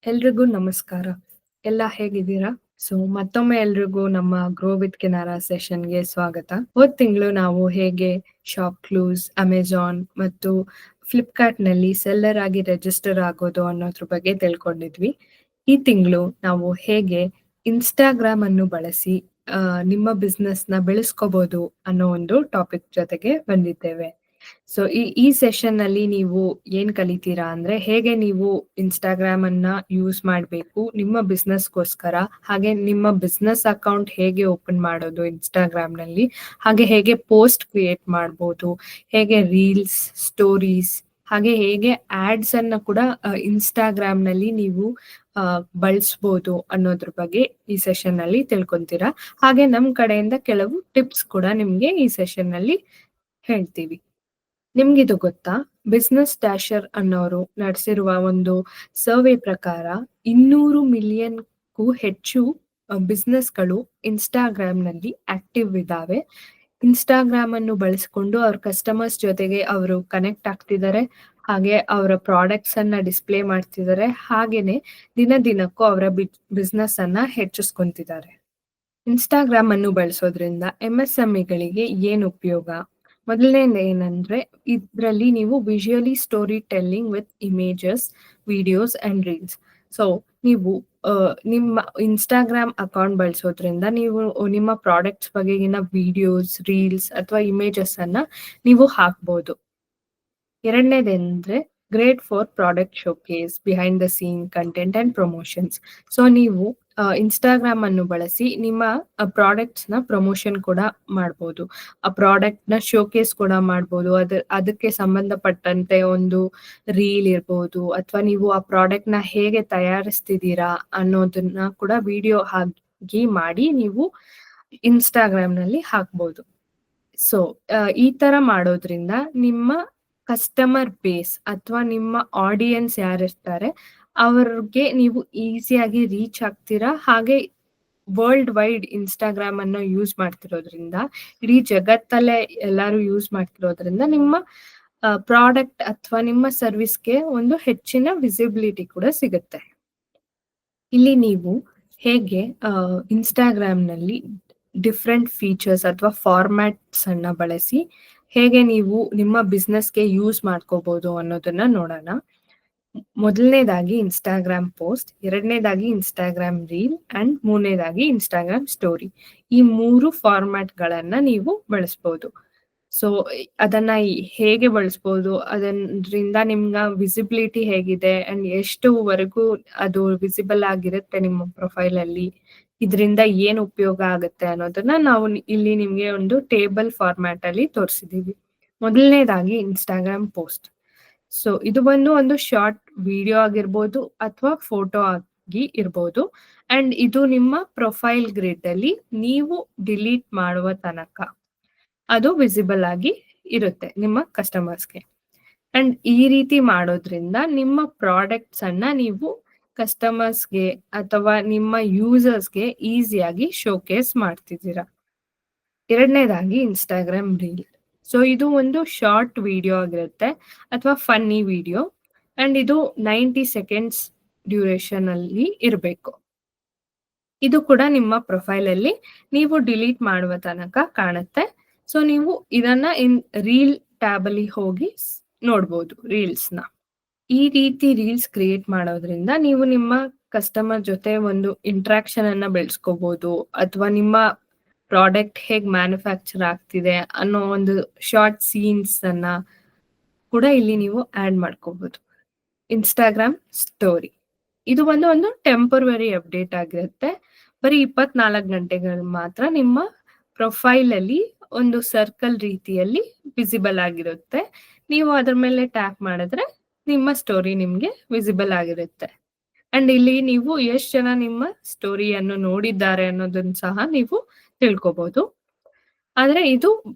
ಎಲ್ರಿಗೂ ನಮಸ್ಕಾರ. ಎಲ್ಲ ಹೇಗಿದ್ದೀರಾ? ಮತ್ತೊಮ್ಮೆ ಎಲ್ರಿಗೂ ನಮ್ಮ ಗ್ರೋ ವಿತ್ ಕಿನಾರ ಸೆಷನ್‌ಗೆ ಸ್ವಾಗತ. ಹೋದ್ ತಿಂಗಳು ನಾವು ಹೇಗೆ ಶಾಪ್‌ಕ್ಲೂಸ್, ಅಮೆಜಾನ್ ಮತ್ತು ಫ್ಲಿಪ್‌ಕಾರ್ಟ್‌ನಲ್ಲಿ ಸೆಲ್ಲರ್ ಆಗಿ ರಿಜಿಸ್ಟರ್ ಆಗೋದು ಅನ್ನೋದ್ರ ಬಗ್ಗೆ ತಿಳ್ಕೊಂಡಿದ್ವಿ. ಈ ತಿಂಗಳು ನಾವು ಹೇಗೆ ಇನ್‌ಸ್ಟಾಗ್ರಾಮ್ ಅನ್ನು ಬಳಸಿ ನಿಮ್ಮ ಬಿಸ್ನೆಸ್‌ನ ಬೆಳೆಸ್ಕೋಬಹುದು ಅನ್ನೋ ಒಂದು ಟಾಪಿಕ್ ಜೊತೆಗೆ ಬಂದಿದ್ದೇವೆ. ಈ ಸೆಷನ್‌ನಲ್ಲಿ ನೀವು ಏನ್ ಕಲಿತೀರಾ ಅಂದ್ರೆ, ಹೇಗೆ ನೀವು ಇನ್‌ಸ್ಟಾಗ್ರಾಮ್ ಅನ್ನ ಯೂಸ್ ಮಾಡ್ಬೇಕು ನಿಮ್ಮ ಬಿಸ್ನೆಸ್‌ಗೋಸ್ಕರ, ಹಾಗೆ ನಿಮ್ಮ ಬಿಸ್ನೆಸ್ ಅಕೌಂಟ್ ಹೇಗೆ ಓಪನ್ ಮಾಡೋದು ಇನ್‌ಸ್ಟಾಗ್ರಾಮ್‌ನಲ್ಲಿ, ಹಾಗೆ ಹೇಗೆ ಪೋಸ್ಟ್ ಕ್ರಿಯೇಟ್ ಮಾಡ್ಬೋದು, ಹೇಗೆ ರೀಲ್ಸ್, ಸ್ಟೋರೀಸ್, ಹಾಗೆ ಹೇಗೆ ಆಡ್ಸ್ ಅನ್ನ ಕೂಡ ಇನ್‌ಸ್ಟಾಗ್ರಾಮ್‌ನಲ್ಲಿ ನೀವು ಬಳಸ್ಬೋದು ಅನ್ನೋದ್ರ ಬಗ್ಗೆ ಈ ಸೆಷನ್‌ನಲ್ಲಿ ತಿಳ್ಕೊಂತೀರಾ. ಹಾಗೆ ನಮ್ ಕಡೆಯಿಂದ ಕೆಲವು ಟಿಪ್ಸ್ ಕೂಡ ನಿಮ್ಗೆ ಈ ಸೆಷನ್‌ನಲ್ಲಿ ಹೇಳ್ತೀವಿ. ನಿಮ್ಗಿದು ಗೊತ್ತಾ? ಬಿಸ್ನೆಸ್ ಡ್ಯಾಶರ್ ಅನ್ನೋರು ನಡೆಸಿರುವ ಒಂದು ಸರ್ವೆ ಪ್ರಕಾರ 200 ಮಿಲಿಯನ್‌ಗೂ ಹೆಚ್ಚು ಬಿಸ್ನೆಸ್‌ಗಳು ಇನ್‌ಸ್ಟಾಗ್ರಾಮ್‌ನಲ್ಲಿ ಆಕ್ಟಿವ್ ಇದಾವೆ. ಇನ್‌ಸ್ಟಾಗ್ರಾಮ್ ಅನ್ನು ಬಳಸಿಕೊಂಡು ಅವ್ರ ಕಸ್ಟಮರ್ಸ್ ಜೊತೆಗೆ ಅವರು ಕನೆಕ್ಟ್ ಆಗ್ತಿದ್ದಾರೆ. ಹಾಗೆ ಅವರ ಪ್ರಾಡಕ್ಟ್ಸ್ ಅನ್ನ ಡಿಸ್ಪ್ಲೇ ಮಾಡ್ತಿದ್ದಾರೆ. ಹಾಗೇನೆ ದಿನಕ್ಕೂ ಅವರ ಬಿಸ್ನೆಸ್ ಅನ್ನ ಹೆಚ್ಚಿಸ್ಕೊಂತಿದ್ದಾರೆ. ಇನ್‌ಸ್ಟಾಗ್ರಾಮ್ ಅನ್ನು ಬಳಸೋದ್ರಿಂದ ಎಂಎಸ್ಎಂಇಗಳಿಗೆ ಏನ್ ಉಪಯೋಗ? ಮೊದಲನೇದು ಏನಂದ್ರೆ, ಇದ್ರಲ್ಲಿ ನೀವು visually story telling with images, videos and reels. ನೀವು ನಿಮ್ಮ ಇನ್‌ಸ್ಟಾಗ್ರಾಮ್ ಅಕೌಂಟ್ ಬಳಸೋದ್ರಿಂದ ನೀವು ನಿಮ್ಮ ಪ್ರಾಡಕ್ಟ್ಸ್ ಬಗೆಗಿನ ವಿಡಿಯೋಸ್, ರೀಲ್ಸ್ ಅಥವಾ ಇಮೇಜಸ್ ಅನ್ನ ನೀವು ಹಾಕ್ಬೋದು. ಎರಡನೇದಂದ್ರೆ great for product showcase, behind the scene content and promotions. ನೀವು ಇನ್‌ಸ್ಟಾಗ್ರಾಮ್ ಅನ್ನು ಬಳಸಿ ನಿಮ್ಮ ಪ್ರಾಡಕ್ಟ್ಸ್ ನ ಪ್ರಮೋಷನ್ ಕೂಡ ಮಾಡ್ಬೋದು. ಆ ಪ್ರಾಡಕ್ಟ್ ನ ಶೋಕೇಸ್ ಕೂಡ ಮಾಡ್ಬೋದು. ಅದಕ್ಕೆ ಸಂಬಂಧಪಟ್ಟಂತೆ ಒಂದು ರೀಲ್ ಇರ್ಬೋದು, ಅಥವಾ ನೀವು ಆ ಪ್ರಾಡಕ್ಟ್ ನ ಹೇಗೆ ತಯಾರಿಸ್ತಿದ್ದೀರಾ ಅನ್ನೋದನ್ನ ಕೂಡ ವಿಡಿಯೋ ಆಗಿ ಮಾಡಿ ನೀವು ಇನ್‌ಸ್ಟಾಗ್ರಾಮ್ ನಲ್ಲಿ ಹಾಕ್ಬೋದು. ಈ ತರ ಮಾಡೋದ್ರಿಂದ ನಿಮ್ಮ ಕಸ್ಟಮರ್ ಬೇಸ್ ಅಥವಾ ನಿಮ್ಮ ಆಡಿಯನ್ಸ್ ಯಾರಿರ್ತಾರೆ ಅವ್ರಿಗೆ ನೀವು ಈಸಿಯಾಗಿ ರೀಚ್ ಆಗ್ತೀರಾ. ಹಾಗೆ ವರ್ಲ್ಡ್ ವೈಡ್ ಇನ್‌ಸ್ಟಾಗ್ರಾಮ್ ಅನ್ನು ಯೂಸ್ ಮಾಡ್ತಿರೋದ್ರಿಂದ, ಇಡೀ ಜಗತ್ತಲ್ಲೇ ಎಲ್ಲರೂ ಯೂಸ್ ಮಾಡ್ತಿರೋದ್ರಿಂದ ನಿಮ್ಮ ಪ್ರಾಡಕ್ಟ್ ಅಥವಾ ನಿಮ್ಮ ಸರ್ವಿಸ್‌ಗೆ ಒಂದು ಹೆಚ್ಚಿನ ವಿಸಿಬಿಲಿಟಿ ಕೂಡ ಸಿಗುತ್ತೆ. ಇಲ್ಲಿ ನೀವು ಹೇಗೆ ಇನ್‌ಸ್ಟಾಗ್ರಾಮ್‌ನಲ್ಲಿ ಡಿಫರೆಂಟ್ ಫೀಚರ್ಸ್ ಅಥವಾ ಫಾರ್ಮ್ಯಾಟ್ಸ್ ಅನ್ನ ಬಳಸಿ ಹೇಗೆ ನೀವು ನಿಮ್ಮ ಬಿಸ್ನೆಸ್‌ಗೆ ಯೂಸ್ ಮಾಡ್ಕೋಬಹುದು ಅನ್ನೋದನ್ನ ನೋಡೋಣ. ಮೊದಲನೇದಾಗಿ ಇನ್‌ಸ್ಟಾಗ್ರಾಮ್ ಪೋಸ್ಟ್, ಎರಡನೇದಾಗಿ ಇನ್‌ಸ್ಟಾಗ್ರಾಮ್ ರೀಲ್ ಅಂಡ್ ಮೂರನೇದಾಗಿ ಇನ್‌ಸ್ಟಾಗ್ರಾಮ್ ಸ್ಟೋರಿ. ಈ 3 ಫಾರ್ಮ್ಯಾಟ್‌ಗಳನ್ನ ನೀವು ಬಳಸ್ಬೋದು. ಅದನ್ನ ಹೇಗೆ ಬಳಸ್ಬೋದು, ಅದರಿಂದ ನಿಮ್ಗ ವಿಸಿಬಿಲಿಟಿ ಹೇಗಿದೆ ಅಂಡ್ ಎಷ್ಟುವರೆಗೂ ಅದು ವಿಸಿಬಲ್ ಆಗಿರುತ್ತೆ ನಿಮ್ಮ ಪ್ರೊಫೈಲ್ ಅಲ್ಲಿ, ಇದರಿಂದ ಏನು ಉಪಯೋಗ ಆಗುತ್ತೆ ಅನ್ನೋದನ್ನ ನಾವು ಇಲ್ಲಿ ನಿಮ್ಗೆ ಒಂದು ಟೇಬಲ್ ಫಾರ್ಮ್ಯಾಟ್ ಅಲ್ಲಿ ತೋರಿಸಿದೀವಿ. ಮೊದಲನೇದಾಗಿ ಇನ್‌ಸ್ಟಾಗ್ರಾಮ್ ಪೋಸ್ಟ್. ಇದು ಬಂದು ಒಂದು ಶಾರ್ಟ್ ವಿಡಿಯೋ ಆಗಿರ್ಬೋದು ಅಥವಾ ಫೋಟೋ ಆಗಿ ಇರ್ಬೋದು. ಅಂಡ್ ಇದು ನಿಮ್ಮ ಪ್ರೊಫೈಲ್ ಗ್ರಿಡ್ ಅಲ್ಲಿ ನೀವು ಡಿಲೀಟ್ ಮಾಡುವ ತನಕ ಅದು ವಿಸಿಬಲ್ ಆಗಿ ಇರುತ್ತೆ ನಿಮ್ಮ ಕಸ್ಟಮರ್ಸ್‌ಗೆ. ಅಂಡ್ ಈ ರೀತಿ ಮಾಡೋದ್ರಿಂದ ನಿಮ್ಮ ಪ್ರಾಡಕ್ಟ್ಸ್ ಅನ್ನ ನೀವು ಕಸ್ಟಮರ್ಸ್‌ಗೆ ಅಥವಾ ನಿಮ್ಮ ಯೂಸರ್ಸ್‌ಗೆ ಈಸಿಯಾಗಿ ಶೋಕೇಸ್ ಮಾಡ್ತಿದ್ದೀರಾ. ಎರಡನೇದಾಗಿ ಇನ್‌ಸ್ಟಾಗ್ರಾಮ್ ರೀಲ್. ಇದು ಒಂದು ಶಾರ್ಟ್ ವಿಡಿಯೋ ಆಗಿರುತ್ತೆ ಅಥವಾ ಫನ್ನಿ ವಿಡಿಯೋ ಅಂಡ್ ಇದು 90 ಸೆಕೆಂಡ್ಸ್ ಡ್ಯೂರೇಷನ್ ಅಲ್ಲಿ ಇರಬೇಕು. ಇದು ಕೂಡ ನಿಮ್ಮ ಪ್ರೊಫೈಲ್ ಅಲ್ಲಿ ನೀವು ಡಿಲೀಟ್ ಮಾಡುವ ತನಕ ಕಾಣುತ್ತೆ. ನೀವು ಇದನ್ನ ರೀಲ್ ಟ್ಯಾಬ್ ಅಲ್ಲಿ ಹೋಗಿ ನೋಡ್ಬೋದು ರೀಲ್ಸ್‌ನ. ಈ ರೀತಿ ರೀಲ್ಸ್ ಕ್ರಿಯೇಟ್ ಮಾಡೋದ್ರಿಂದ ನೀವು ನಿಮ್ಮ ಕಸ್ಟಮರ್ ಜೊತೆ ಒಂದು ಇಂಟ್ರಾಕ್ಷನ್ ಅನ್ನ ಬೆಳೆಸ್ಕೋಬಹುದು, ಅಥವಾ ನಿಮ್ಮ ಪ್ರಾಡಕ್ಟ್ ಹೇಗ್ ಮ್ಯಾನುಫ್ಯಾಕ್ಚರ್ ಆಗ್ತಿದೆ ಅನ್ನೋ ಒಂದು ಶಾರ್ಟ್ ಸೀನ್ಸ್ ಅನ್ನ ಕೂಡ ಇಲ್ಲಿ ನೀವು ಆಡ್ ಮಾಡ್ಕೋಬಹುದು. Instagram story. ಇದು ಒಂದು ಟೆಂಪರರಿ ಅಪ್ಡೇಟ್ ಆಗಿರುತ್ತೆ. ಬರೀ 24 ಗಂಟೆಗಳು ಮಾತ್ರ ನಿಮ್ಮ ಪ್ರೊಫೈಲ್ ಅಲ್ಲಿ ಒಂದು ಸರ್ಕಲ್ ರೀತಿಯಲ್ಲಿ ವಿಸಿಬಲ್ ಆಗಿರುತ್ತೆ. ನೀವು ಅದ್ರ ಮೇಲೆ ಟ್ಯಾಪ್ ಮಾಡಿದ್ರೆ ನಿಮ್ಮ ಸ್ಟೋರಿ ನಿಮ್ಗೆ ವಿಸಿಬಲ್ ಆಗಿರುತ್ತೆ. ಅಂಡ್ ಇಲ್ಲಿ ನೀವು ಎಷ್ಟು ಜನ ನಿಮ್ಮ ಸ್ಟೋರಿಯನ್ನು ನೋಡಿದ್ದಾರೆ ಅನ್ನೋದನ್ನ ಸಹ ನೀವು ತಿಳ್ಕೊಬಹುದು. ಆದ್ರೆ ಇದು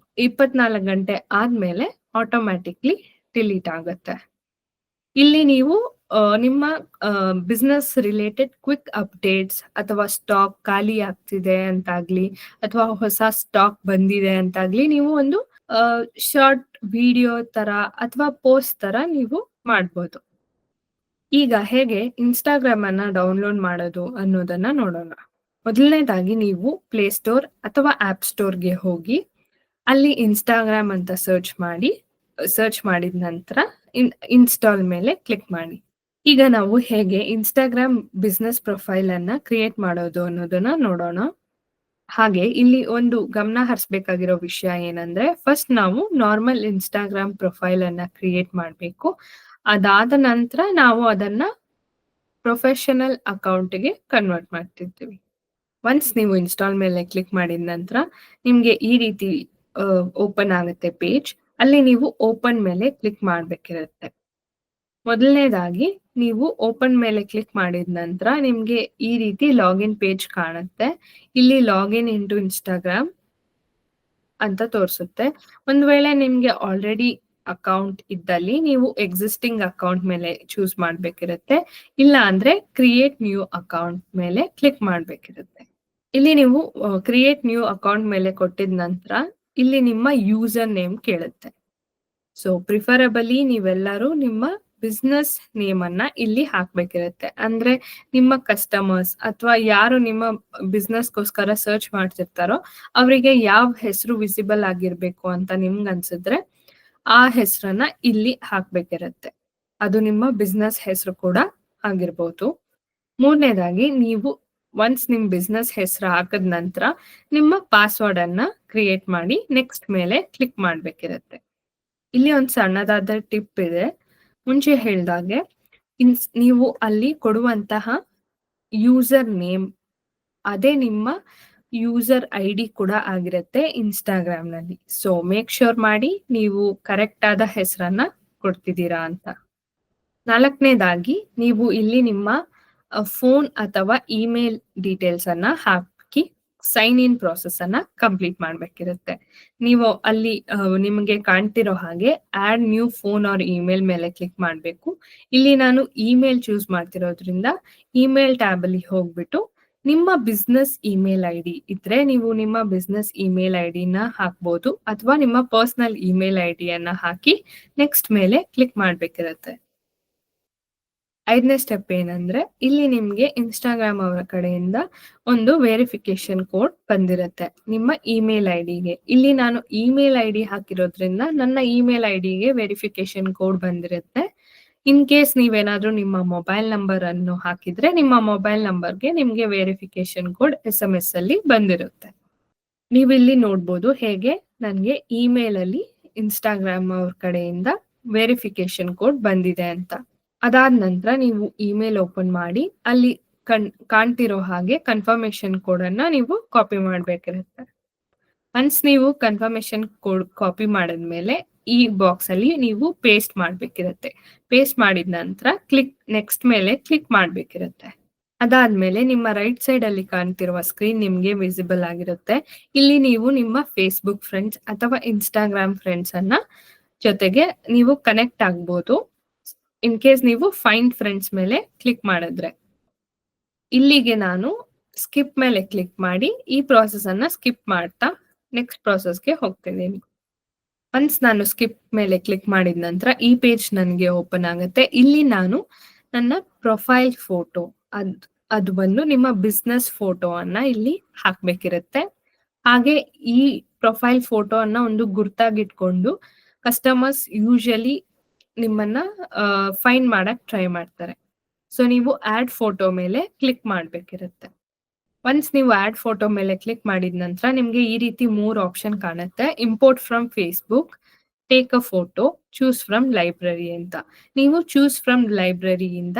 24 ಗಂಟೆ ಆದ್ಮೇಲೆ ಆಟೋಮ್ಯಾಟಿಕ್ಲಿ ಡಿಲೀಟ್ ಆಗುತ್ತೆ. ಇಲ್ಲಿ ನೀವು ನಿಮ್ಮ ಬಿಸ್ನೆಸ್ ರಿಲೇಟೆಡ್ ಕ್ವಿಕ್ ಅಪ್ಡೇಟ್ಸ್ ಅಥವಾ ಸ್ಟಾಕ್ ಖಾಲಿ ಆಗ್ತಿದೆ ಅಂತಾಗ್ಲಿ ಅಥವಾ ಹೊಸ ಸ್ಟಾಕ್ ಬಂದಿದೆ ಅಂತಾಗ್ಲಿ ನೀವು ಒಂದು ಶಾರ್ಟ್ ವಿಡಿಯೋ ತರ ಅಥವಾ ಪೋಸ್ಟ್ ತರ ನೀವು ಮಾಡ್ಬೋದು. ಈಗ ಹೇಗೆ ಇನ್ಸ್ಟಾಗ್ರಾಮ್ ಅನ್ನ ಡೌನ್ಲೋಡ್ ಮಾಡೋದು ಅನ್ನೋದನ್ನ ನೋಡೋಣ. ಮೊದಲನೇದಾಗಿ ನೀವು ಪ್ಲೇ ಸ್ಟೋರ್ ಅಥವಾ ಆಪ್ ಸ್ಟೋರ್‌ಗೆ ಹೋಗಿ, ಅಲ್ಲಿ ಇನ್ಸ್ಟಾಗ್ರಾಮ್ ಅಂತ ಸರ್ಚ್ ಮಾಡಿದ ನಂತರ ಇನ್ಸ್ಟಾಲ್ ಮೇಲೆ ಕ್ಲಿಕ್ ಮಾಡಿ. ಈಗ ನಾವು ಹೇಗೆ ಇನ್ಸ್ಟಾಗ್ರಾಮ್ ಬಿಸ್ನೆಸ್ ಪ್ರೊಫೈಲ್ ಅನ್ನ ಕ್ರಿಯೇಟ್ ಮಾಡೋದು ಅನ್ನೋದನ್ನ ನೋಡೋಣ. ಹಾಗೆ ಇಲ್ಲಿ ಒಂದು ಗಮನ ಹರಿಸಬೇಕಾಗಿರೋ ವಿಷಯ ಏನಂದ್ರೆ, ಫಸ್ಟ್ ನಾವು ನಾರ್ಮಲ್ ಇನ್ಸ್ಟಾಗ್ರಾಮ್ ಪ್ರೊಫೈಲ್ ಅನ್ನ ಕ್ರಿಯೇಟ್ ಮಾಡ್ಬೇಕು. ಅದಾದ ನಂತರ ನಾವು ಅದನ್ನ ಪ್ರೊಫೆಷನಲ್ ಅಕೌಂಟ್‌ಗೆ ಕನ್ವರ್ಟ್ ಮಾಡ್ತಿರ್ತೀವಿ. ಒನ್ಸ್ ನೀವು ಇನ್ಸ್ಟಾಲ್ ಮೇಲೆ ಕ್ಲಿಕ್ ಮಾಡಿದ ನಂತರ ನಿಮ್ಗೆ ಈ ರೀತಿ ಓಪನ್ ಆಗುತ್ತೆ ಪೇಜ್. ಅಲ್ಲಿ ನೀವು ಓಪನ್ ಮೇಲೆ ಕ್ಲಿಕ್ ಮಾಡ್ಬೇಕಿರುತ್ತೆ. ಮೊದಲನೇದಾಗಿ ನೀವು ಓಪನ್ ಮೇಲೆ ಕ್ಲಿಕ್ ಮಾಡಿದ ನಂತರ ನಿಮ್ಗೆ ಈ ರೀತಿ ಲಾಗಿನ್ ಪೇಜ್ ಕಾಣುತ್ತೆ. ಇಲ್ಲಿ ಲಾಗಿನ್ ಇಂಟು ಇನ್ಸ್ಟಾಗ್ರಾಮ್ ಅಂತ ತೋರಿಸುತ್ತೆ. ಒಂದ್ ವೇಳೆ ನಿಮ್ಗೆ ಆಲ್ರೆಡಿ ಅಕೌಂಟ್ ಇದ್ದಲ್ಲಿ ನೀವು ಎಕ್ಸಿಸ್ಟಿಂಗ್ ಅಕೌಂಟ್ ಮೇಲೆ ಚೂಸ್ ಮಾಡ್ಬೇಕಿರುತ್ತೆ. ಇಲ್ಲ ಅಂದ್ರೆ ಕ್ರಿಯೇಟ್ ನ್ಯೂ ಅಕೌಂಟ್ ಮೇಲೆ ಕ್ಲಿಕ್ ಮಾಡ್ಬೇಕಿರುತ್ತೆ. ಇಲ್ಲಿ ನೀವು ಕ್ರಿಯೇಟ್ ನ್ಯೂ ಅಕೌಂಟ್ ಮೇಲೆ ಕೊಟ್ಟಿದ ನಂತರ ಇಲ್ಲಿ ನಿಮ್ಮ ಯೂಸರ್ ನೇಮ್ ಕೇಳುತ್ತೆ. ಸೊ ಪ್ರಿಫರಬಲಿ ನೀವೆಲ್ಲರೂ ನಿಮ್ಮ ಬಿಸ್ನೆಸ್ ನೇಮ್ ಅನ್ನ ಇಲ್ಲಿ ಹಾಕ್ಬೇಕಿರುತ್ತೆ. ಅಂದ್ರೆ ನಿಮ್ಮ ಕಸ್ಟಮರ್ಸ್ ಅಥವಾ ಯಾರು ನಿಮ್ಮ ಬಿಸ್ನೆಸ್‌ಗೋಸ್ಕರ ಸರ್ಚ್ ಮಾಡ್ತಿರ್ತಾರೋ ಅವರಿಗೆ ಯಾವ ಹೆಸರು ವಿಸಿಬಲ್ ಆಗಿರ್ಬೇಕು ಅಂತ ನಿಮ್ಗೆ ಅನ್ಸಿದ್ರೆ ಆ ಹೆಸರನ್ನ ಇಲ್ಲಿ ಹಾಕ್ಬೇಕಿರುತ್ತೆ. ಅದು ನಿಮ್ಮ ಬಿಸ್ನೆಸ್ ಹೆಸರು ಕೂಡ ಆಗಿರ್ಬೋದು. ಮೂರನೇದಾಗಿ ನೀವು ಒನ್ಸ್ ನಿಮ್ ಬಿಸ್ನೆಸ್ ಹೆಸರು ಹಾಕಿದ ನಂತರ ನಿಮ್ಮ ಪಾಸ್ವರ್ಡ್ ಅನ್ನ ಕ್ರಿಯೇಟ್ ಮಾಡಿ ನೆಕ್ಸ್ಟ್ ಮೇಲೆ ಕ್ಲಿಕ್ ಮಾಡ್ಬೇಕಿರುತ್ತೆ. ಇಲ್ಲಿ ಒಂದು ಸಣ್ಣದಾದ ಟಿಪ್ ಇದೆ. ಮುಂಚೆ ಹೇಳ್ದಾಗೆ ನೀವು ಅಲ್ಲಿ ಕೊಡುವಂತಹ ಯೂಸರ್ ನೇಮ್ ಅದೇ ನಿಮ್ಮ ಯೂಸರ್ ಐಡಿ ಕೂಡ ಆಗಿರುತ್ತೆ ಇನ್ಸ್ಟಾಗ್ರಾಮ್‌ನಲ್ಲಿ. ಸೊ ಮೇಕ್ ಶ್ಯೂರ್ ಮಾಡಿ ನೀವು ಕರೆಕ್ಟ್ ಆದ ಹೆಸರನ್ನ ಕೊಡ್ತಿದ್ದೀರಾ ಅಂತ. ನಾಲ್ಕನೇದಾಗಿ ನೀವು ಇಲ್ಲಿ ನಿಮ್ಮ ಫೋನ್ ಅಥವಾ ಇಮೇಲ್ ಡೀಟೇಲ್ಸ್ ಅನ್ನ ಹಾಕಿ ಸೈನ್ ಇನ್ ಪ್ರಾಸೆಸ್ ಅನ್ನ ಕಂಪ್ಲೀಟ್ ಮಾಡ್ಬೇಕಿರುತ್ತೆ. ನೀವು ಅಲ್ಲಿ ನಿಮಗೆ ಕಾಣ್ತಿರೋ ಹಾಗೆ add new phone or email ಮೇಲೆ ಕ್ಲಿಕ್ ಮಾಡ್ಬೇಕು. ಇಲ್ಲಿ ನಾನು ಇಮೇಲ್ ಚೂಸ್ ಮಾಡ್ತಿರೋದ್ರಿಂದ ಇಮೇಲ್ ಟ್ಯಾಬ್ ಅಲ್ಲಿ ಹೋಗ್ಬಿಟ್ಟು ನಿಮ್ಮ ಬಿಸ್ನೆಸ್ ಇಮೇಲ್ ಐಡಿ ಇದ್ರೆ ನೀವು ನಿಮ್ಮ ಬಿಸ್ನೆಸ್ ಇಮೇಲ್ ಐಡಿನ ಹಾಕ್ಬೋದು ಅಥವಾ ನಿಮ್ಮ ಪರ್ಸನಲ್ ಇಮೇಲ್ ಐಡಿಯನ್ನ ಹಾಕಿ ನೆಕ್ಸ್ಟ್ ಮೇಲೆ ಕ್ಲಿಕ್ ಮಾಡ್ಬೇಕಿರುತ್ತೆ. 5ನೇ ಸ್ಟೆಪ್ ಏನಂದ್ರೆ ಇಲ್ಲಿ ನಿಮ್ಗೆ ಇನ್ಸ್ಟಾಗ್ರಾಮ್ ಅವರ ಕಡೆಯಿಂದ ಒಂದು ವೆರಿಫಿಕೇಶನ್ ಕೋಡ್ ಬಂದಿರುತ್ತೆ ನಿಮ್ಮ ಇಮೇಲ್ ಐಡಿಗೆ. ಇಲ್ಲಿ ನಾನು ಇಮೇಲ್ ಐಡಿ ಹಾಕಿರೋದ್ರಿಂದ ನನ್ನ ಇಮೇಲ್ ಐಡಿಗೆ ವೆರಿಫಿಕೇಶನ್ ಕೋಡ್ ಬಂದಿರುತ್ತೆ. ಇನ್ ಕೇಸ್ ನೀವೇನಾದ್ರೂ ನಿಮ್ಮ ಮೊಬೈಲ್ ನಂಬರ್ ಅನ್ನು ಹಾಕಿದ್ರೆ ನಿಮ್ಮ ಮೊಬೈಲ್ ನಂಬರ್ಗೆ ನಿಮ್ಗೆ ವೆರಿಫಿಕೇಶನ್ ಕೋಡ್ SMS ಅಲ್ಲಿ ಬಂದಿರುತ್ತೆ. ನೀವಿಲ್ಲಿ ನೋಡ್ಬೋದು ಹೇಗೆ ನನಗೆ ಇಮೇಲ್ ಅಲ್ಲಿ ಇನ್ಸ್ಟಾಗ್ರಾಮ್ ಅವ್ರ ಕಡೆಯಿಂದ ವೆರಿಫಿಕೇಶನ್ ಕೋಡ್ ಬಂದಿದೆ ಅಂತ. ಅದಾದ ನಂತರ ನೀವು ಇಮೇಲ್ ಓಪನ್ ಮಾಡಿ ಅಲ್ಲಿ ಕಾಣ್ತಿರೋ ಹಾಗೆ ಕನ್ಫರ್ಮೇಶನ್ ಕೋಡ್ ಅನ್ನ ನೀವು ಕಾಪಿ ಮಾಡ್ಬೇಕಿರುತ್ತೆ. ಒನ್ಸ್ ನೀವು ಕನ್ಫರ್ಮೇಶನ್ ಕೋಡ್ ಕಾಪಿ ಮಾಡಿದ್ಮೇಲೆ ಈ ಬಾಕ್ಸ್ ಅಲ್ಲಿ ನೀವು ಪೇಸ್ಟ್ ಮಾಡ್ಬೇಕಿರುತ್ತೆ. ಪೇಸ್ಟ್ ಮಾಡಿದ ನಂತರ ನೆಕ್ಸ್ಟ್ ಮೇಲೆ ಕ್ಲಿಕ್ ಮಾಡ್ಬೇಕಿರುತ್ತೆ. ಅದಾದ್ಮೇಲೆ ನಿಮ್ಮ ರೈಟ್ ಸೈಡ್ ಅಲ್ಲಿ ಕಾಣ್ತಿರುವ ಸ್ಕ್ರೀನ್ ನಿಮ್ಗೆ ವಿಸಿಬಲ್ ಆಗಿರುತ್ತೆ. ಇಲ್ಲಿ ನೀವು ನಿಮ್ಮ ಫೇಸ್ಬುಕ್ ಫ್ರೆಂಡ್ಸ್ ಅಥವಾ ಇನ್ಸ್ಟಾಗ್ರಾಮ್ ಫ್ರೆಂಡ್ಸ್ ಅನ್ನ ಜೊತೆಗೆ ನೀವು ಕನೆಕ್ಟ್ ಆಗ್ಬೋದು. ಇನ್ ಕೇಸ್ ನೀವು ಫೈಂಡ್ ಫ್ರೆಂಡ್ಸ್ ಮೇಲೆ ಕ್ಲಿಕ್ ಮಾಡಿದ್ರೆ. ಇಲ್ಲಿಗೆ ನಾನು ಸ್ಕಿಪ್ ಮೇಲೆ ಕ್ಲಿಕ್ ಮಾಡಿ ಈ ಪ್ರಾಸೆಸ್ ಅನ್ನ ಸ್ಕಿಪ್ ಮಾಡ್ತಾ ನೆಕ್ಸ್ಟ್ ಪ್ರಾಸೆಸ್ಗೆ ಹೋಗ್ತಿದ್ದೀನಿ. ಒನ್ಸ್ ನಾನು ಸ್ಕಿಪ್ ಮೇಲೆ ಕ್ಲಿಕ್ ಮಾಡಿದ ನಂತರ ಈ ಪೇಜ್ ನನಗೆ ಓಪನ್ ಆಗುತ್ತೆ. ಇಲ್ಲಿ ನಾನು ನನ್ನ ಪ್ರೊಫೈಲ್ ಫೋಟೋ ಅದು ಬಂದು ನಿಮ್ಮ ಬಿಸ್ನೆಸ್ ಫೋಟೋ ಅನ್ನ ಇಲ್ಲಿ ಹಾಕ್ಬೇಕಿರುತ್ತೆ. ಹಾಗೆ ಈ ಪ್ರೊಫೈಲ್ ಫೋಟೋ ಅನ್ನ ಒಂದು ಗುರ್ತಾಗಿಟ್ಕೊಂಡು ಕಸ್ಟಮರ್ಸ್ ಯೂಶಲಿ ನಿಮ್ಮನ್ನ ಫೈಂಡ್ ಮಾಡಕ್ ಟ್ರೈ ಮಾಡ್ತಾರೆ. ಸೊ ನೀವು ಆಡ್ ಫೋಟೋ ಮೇಲೆ ಕ್ಲಿಕ್ ಮಾಡ್ಬೇಕಿರುತ್ತೆ. ಒನ್ಸ್ ನೀವು ಆಡ್ ಫೋಟೋ ಮೇಲೆ ಕ್ಲಿಕ್ ಮಾಡಿದ ನಂತರ ನಿಮ್ಗೆ ಈ ರೀತಿ 3 ಆಪ್ಷನ್ ಕಾಣುತ್ತೆ. Import from Facebook, take a photo, choose from library ಅಂತ. ನೀವು ಚೂಸ್ ಫ್ರಮ್ ಲೈಬ್ರರಿಯಿಂದ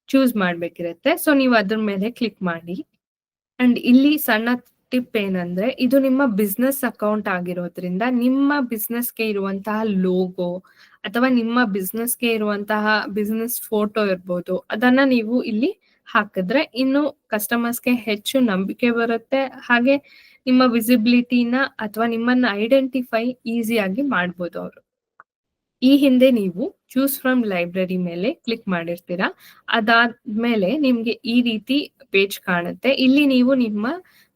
ಚೂಸ್ ಮಾಡ್ಬೇಕಿರುತ್ತೆ. ಸೊ ನೀವು ಅದ್ರ ಮೇಲೆ ಕ್ಲಿಕ್ ಮಾಡಿ. ಅಂಡ್ ಇಲ್ಲಿ ಸಣ್ಣ ಟಿಪ್ ಏನಂದ್ರೆ ಇದು ನಿಮ್ಮ ಬಿಸ್ನೆಸ್ ಅಕೌಂಟ್ ಆಗಿರೋದ್ರಿಂದ ನಿಮ್ಮ ಬಿಸ್ನೆಸ್ಗೆ ಇರುವಂತಹ ಲೋಗೋ ಅಥವಾ ನಿಮ್ಮ ಬಿಸ್ನೆಸ್ಗೆ ಇರುವಂತಹ ಬಿಸ್ನೆಸ್ ಫೋಟೋ ಇರ್ಬೋದು ಅದನ್ನ ನೀವು ಇಲ್ಲಿ ಹಾಕಿದ್ರೆ ಇನ್ನು ಕಸ್ಟಮರ್ಸ್ಗೆ ಹೆಚ್ಚು ನಂಬಿಕೆ ಬರುತ್ತೆ. ಹಾಗೆ ನಿಮ್ಮ ವಿಸಿಬಿಲಿಟಿನ ಅಥವಾ ನಿಮ್ಮನ್ನ ಐಡೆಂಟಿಫೈ ಈಸಿಯಾಗಿ ಮಾಡ್ಬೋದು ಅವರು. ಈ ಹಿಂದೆ ನೀವು ಚೂಸ್ ಫ್ರಮ್ ಲೈಬ್ರರಿ ಮೇಲೆ ಕ್ಲಿಕ್ ಮಾಡಿರ್ತೀರಾ. ಅದಾದ್ಮೇಲೆ ನಿಮ್ಗೆ ಈ ರೀತಿ ಪೇಜ್ ಕಾಣುತ್ತೆ. ಇಲ್ಲಿ ನೀವು ನಿಮ್ಮ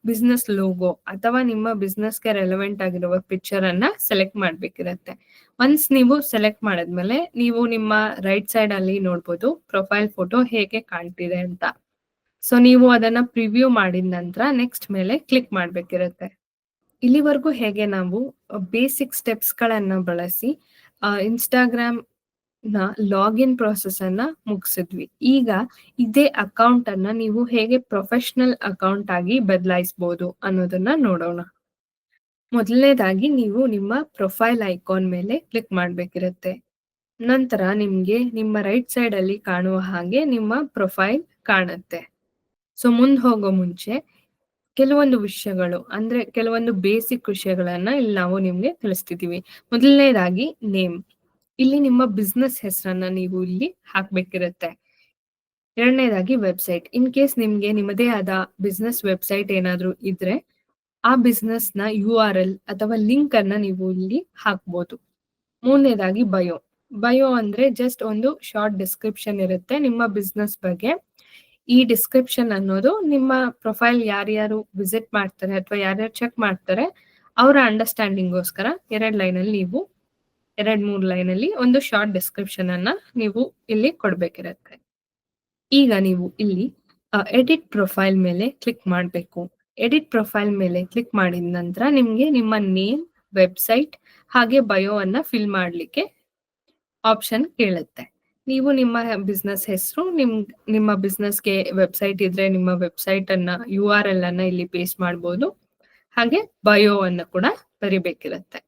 ಬಿಸ್ನೆಸ್ ಲೋಗೋ ಅಥವಾ ನಿಮ್ಮ ಬಿಸ್ನೆಸ್‌ಗೆ ರೆಲೆವೆಂಟ್ ಆಗಿರುವ ಪಿಕ್ಚರ್ ಅನ್ನ ಸೆಲೆಕ್ಟ್ ಮಾಡ್ಬೇಕಿರತ್ತೆ. ಒನ್ಸ್ ನೀವು ಸೆಲೆಕ್ಟ್ ಮಾಡಿದ್ಮೇಲೆ ನೀವು ನಿಮ್ಮ ರೈಟ್ ಸೈಡ್ ಅಲ್ಲಿ ನೋಡ್ಬೋದು ಪ್ರೊಫೈಲ್ ಫೋಟೋ ಹೇಗೆ ಕಾಣ್ತಿದೆ ಅಂತ. ಸೊ ನೀವು ಅದನ್ನ ಪ್ರಿವ್ಯೂ ಮಾಡಿದ ನಂತರ ನೆಕ್ಸ್ಟ್ ಮೇಲೆ ಕ್ಲಿಕ್ ಮಾಡ್ಬೇಕಿರತ್ತೆ. ಇಲ್ಲಿವರೆಗೂ ಹೇಗೆ ನಾವು ಬೇಸಿಕ್ ಸ್ಟೆಪ್ಸ್‌ಗಳನ್ನ ಬಳಸಿ ಇನ್‌ಸ್ಟಾಗ್ರಾಮ್‌ನ ಲಾಗಿನ್ ಪ್ರಾಸೆಸ್ ಅನ್ನ ಮುಗಿಸಿದ್ವಿ. ಈಗ ಇದೇ ಅಕೌಂಟ್ ಅನ್ನ ನೀವು ಹೇಗೆ ಪ್ರೊಫೆಷನಲ್ ಅಕೌಂಟ್ ಆಗಿ ಬದಲಾಯಿಸಬಹುದು ಅನ್ನೋದನ್ನ ನೋಡೋಣ. ಮೊದಲನೇದಾಗಿ ನೀವು ನಿಮ್ಮ ಪ್ರೊಫೈಲ್ ಐಕಾನ್ ಮೇಲೆ ಕ್ಲಿಕ್ ಮಾಡ್ಬೇಕಿರತ್ತೆ. ನಂತರ ನಿಮ್ಗೆ ನಿಮ್ಮ ರೈಟ್ ಸೈಡ್ ಅಲ್ಲಿ ಕಾಣುವ ಹಾಗೆ ನಿಮ್ಮ ಪ್ರೊಫೈಲ್ ಕಾಣುತ್ತೆ. ಸೊ ಮುಂದೆ ಹೋಗೋ ಮುಂಚೆ ಕೆಲವೊಂದು ವಿಷಯಗಳು ಅಂದ್ರೆ ಕೆಲವೊಂದು ಬೇಸಿಕ್ ವಿಷಯಗಳನ್ನ ಇಲ್ಲಿ ನಾವು ನಿಮ್ಗೆ ತಿಳಿಸ್ತಿದೀವಿ. ಮೊದಲನೇದಾಗಿ ನೇಮ್. ಇಲ್ಲಿ ನಿಮ್ಮ ಬಿಸ್ನೆಸ್ ಹೆಸರನ್ನ ನೀವು ಇಲ್ಲಿ ಹಾಕ್ಬೇಕಿರತ್ತೆ. ಎರಡನೇದಾಗಿ ವೆಬ್ಸೈಟ್. ಇನ್ ಕೇಸ್ ನಿಮ್ಗೆ ನಿಮ್ಮದೇ ಆದ ಬಿಸ್ನೆಸ್ ವೆಬ್ಸೈಟ್ ಏನಾದ್ರೂ ಇದ್ರೆ ಆ ಬಿಸ್ನೆಸ್ ನ URL ಅಥವಾ ಲಿಂಕ್ ಅನ್ನ ನೀವು ಇಲ್ಲಿ ಹಾಕ್ಬೋದು. ಮೂರನೇದಾಗಿ ಬಯೋ. ಬಯೋ ಅಂದ್ರೆ ಜಸ್ಟ್ ಒಂದು ಶಾರ್ಟ್ ಡಿಸ್ಕ್ರಿಪ್ಷನ್ ಇರುತ್ತೆ ನಿಮ್ಮ ಬಿಸ್ನೆಸ್ ಬಗ್ಗೆ. ಈ ಡಿಸ್ಕ್ರಿಪ್ಷನ್ ಅನ್ನೋದು ನಿಮ್ಮ ಪ್ರೊಫೈಲ್ ಯಾರ್ಯಾರು ವಿಸಿಟ್ ಮಾಡ್ತಾರೆ ಅಥವಾ ಯಾರ್ಯಾರು ಚೆಕ್ ಮಾಡ್ತಾರೆ ಅವರ ಅಂಡರ್ಸ್ಟ್ಯಾಂಡಿಂಗ್ಗೋಸ್ಕರ 2 ಲೈನಲ್ಲಿ ನೀವು 2-3 ಲೈನಲ್ಲಿ ಒಂದು ಶಾರ್ಟ್ ಡಿಸ್ಕ್ರಿಪ್ಷನ್ ಅನ್ನ ನೀವು ಇಲ್ಲಿ ಕೊಡ್ಬೇಕಿರತ್ತೆ. ಈಗ ನೀವು ಇಲ್ಲಿ ಎಡಿಟ್ ಪ್ರೊಫೈಲ್ ಮೇಲೆ ಕ್ಲಿಕ್ ಮಾಡಬೇಕು. ಎಡಿಟ್ ಪ್ರೊಫೈಲ್ ಮೇಲೆ ಕ್ಲಿಕ್ ಮಾಡಿದ ನಂತರ ನಿಮ್ಗೆ ನಿಮ್ಮ ನೇಮ್, ವೆಬ್ಸೈಟ್ ಹಾಗೆ ಬಯೋ ಅನ್ನ ಫಿಲ್ ಮಾಡ್ಲಿಕ್ಕೆ ಆಪ್ಷನ್ ಕೇಳುತ್ತೆ. ನೀವು ನಿಮ್ಮ ಬಿಸ್ನೆಸ್ ಹೆಸರು, ನಿಮ್ಮ ಬಿಸ್ನೆಸ್‌ಗೆ ವೆಬ್ಸೈಟ್ ಇದ್ರೆ ನಿಮ್ಮ ವೆಬ್ಸೈಟ್ ಅನ್ನ URL ಅನ್ನ ಇಲ್ಲಿ ಪೇಸ್ಟ್ ಮಾಡ್ಬೋದು. ಹಾಗೆ ಬಯೋ ಅನ್ನ ಕೂಡ ಬರಿಬೇಕಿರತ್ತೆ.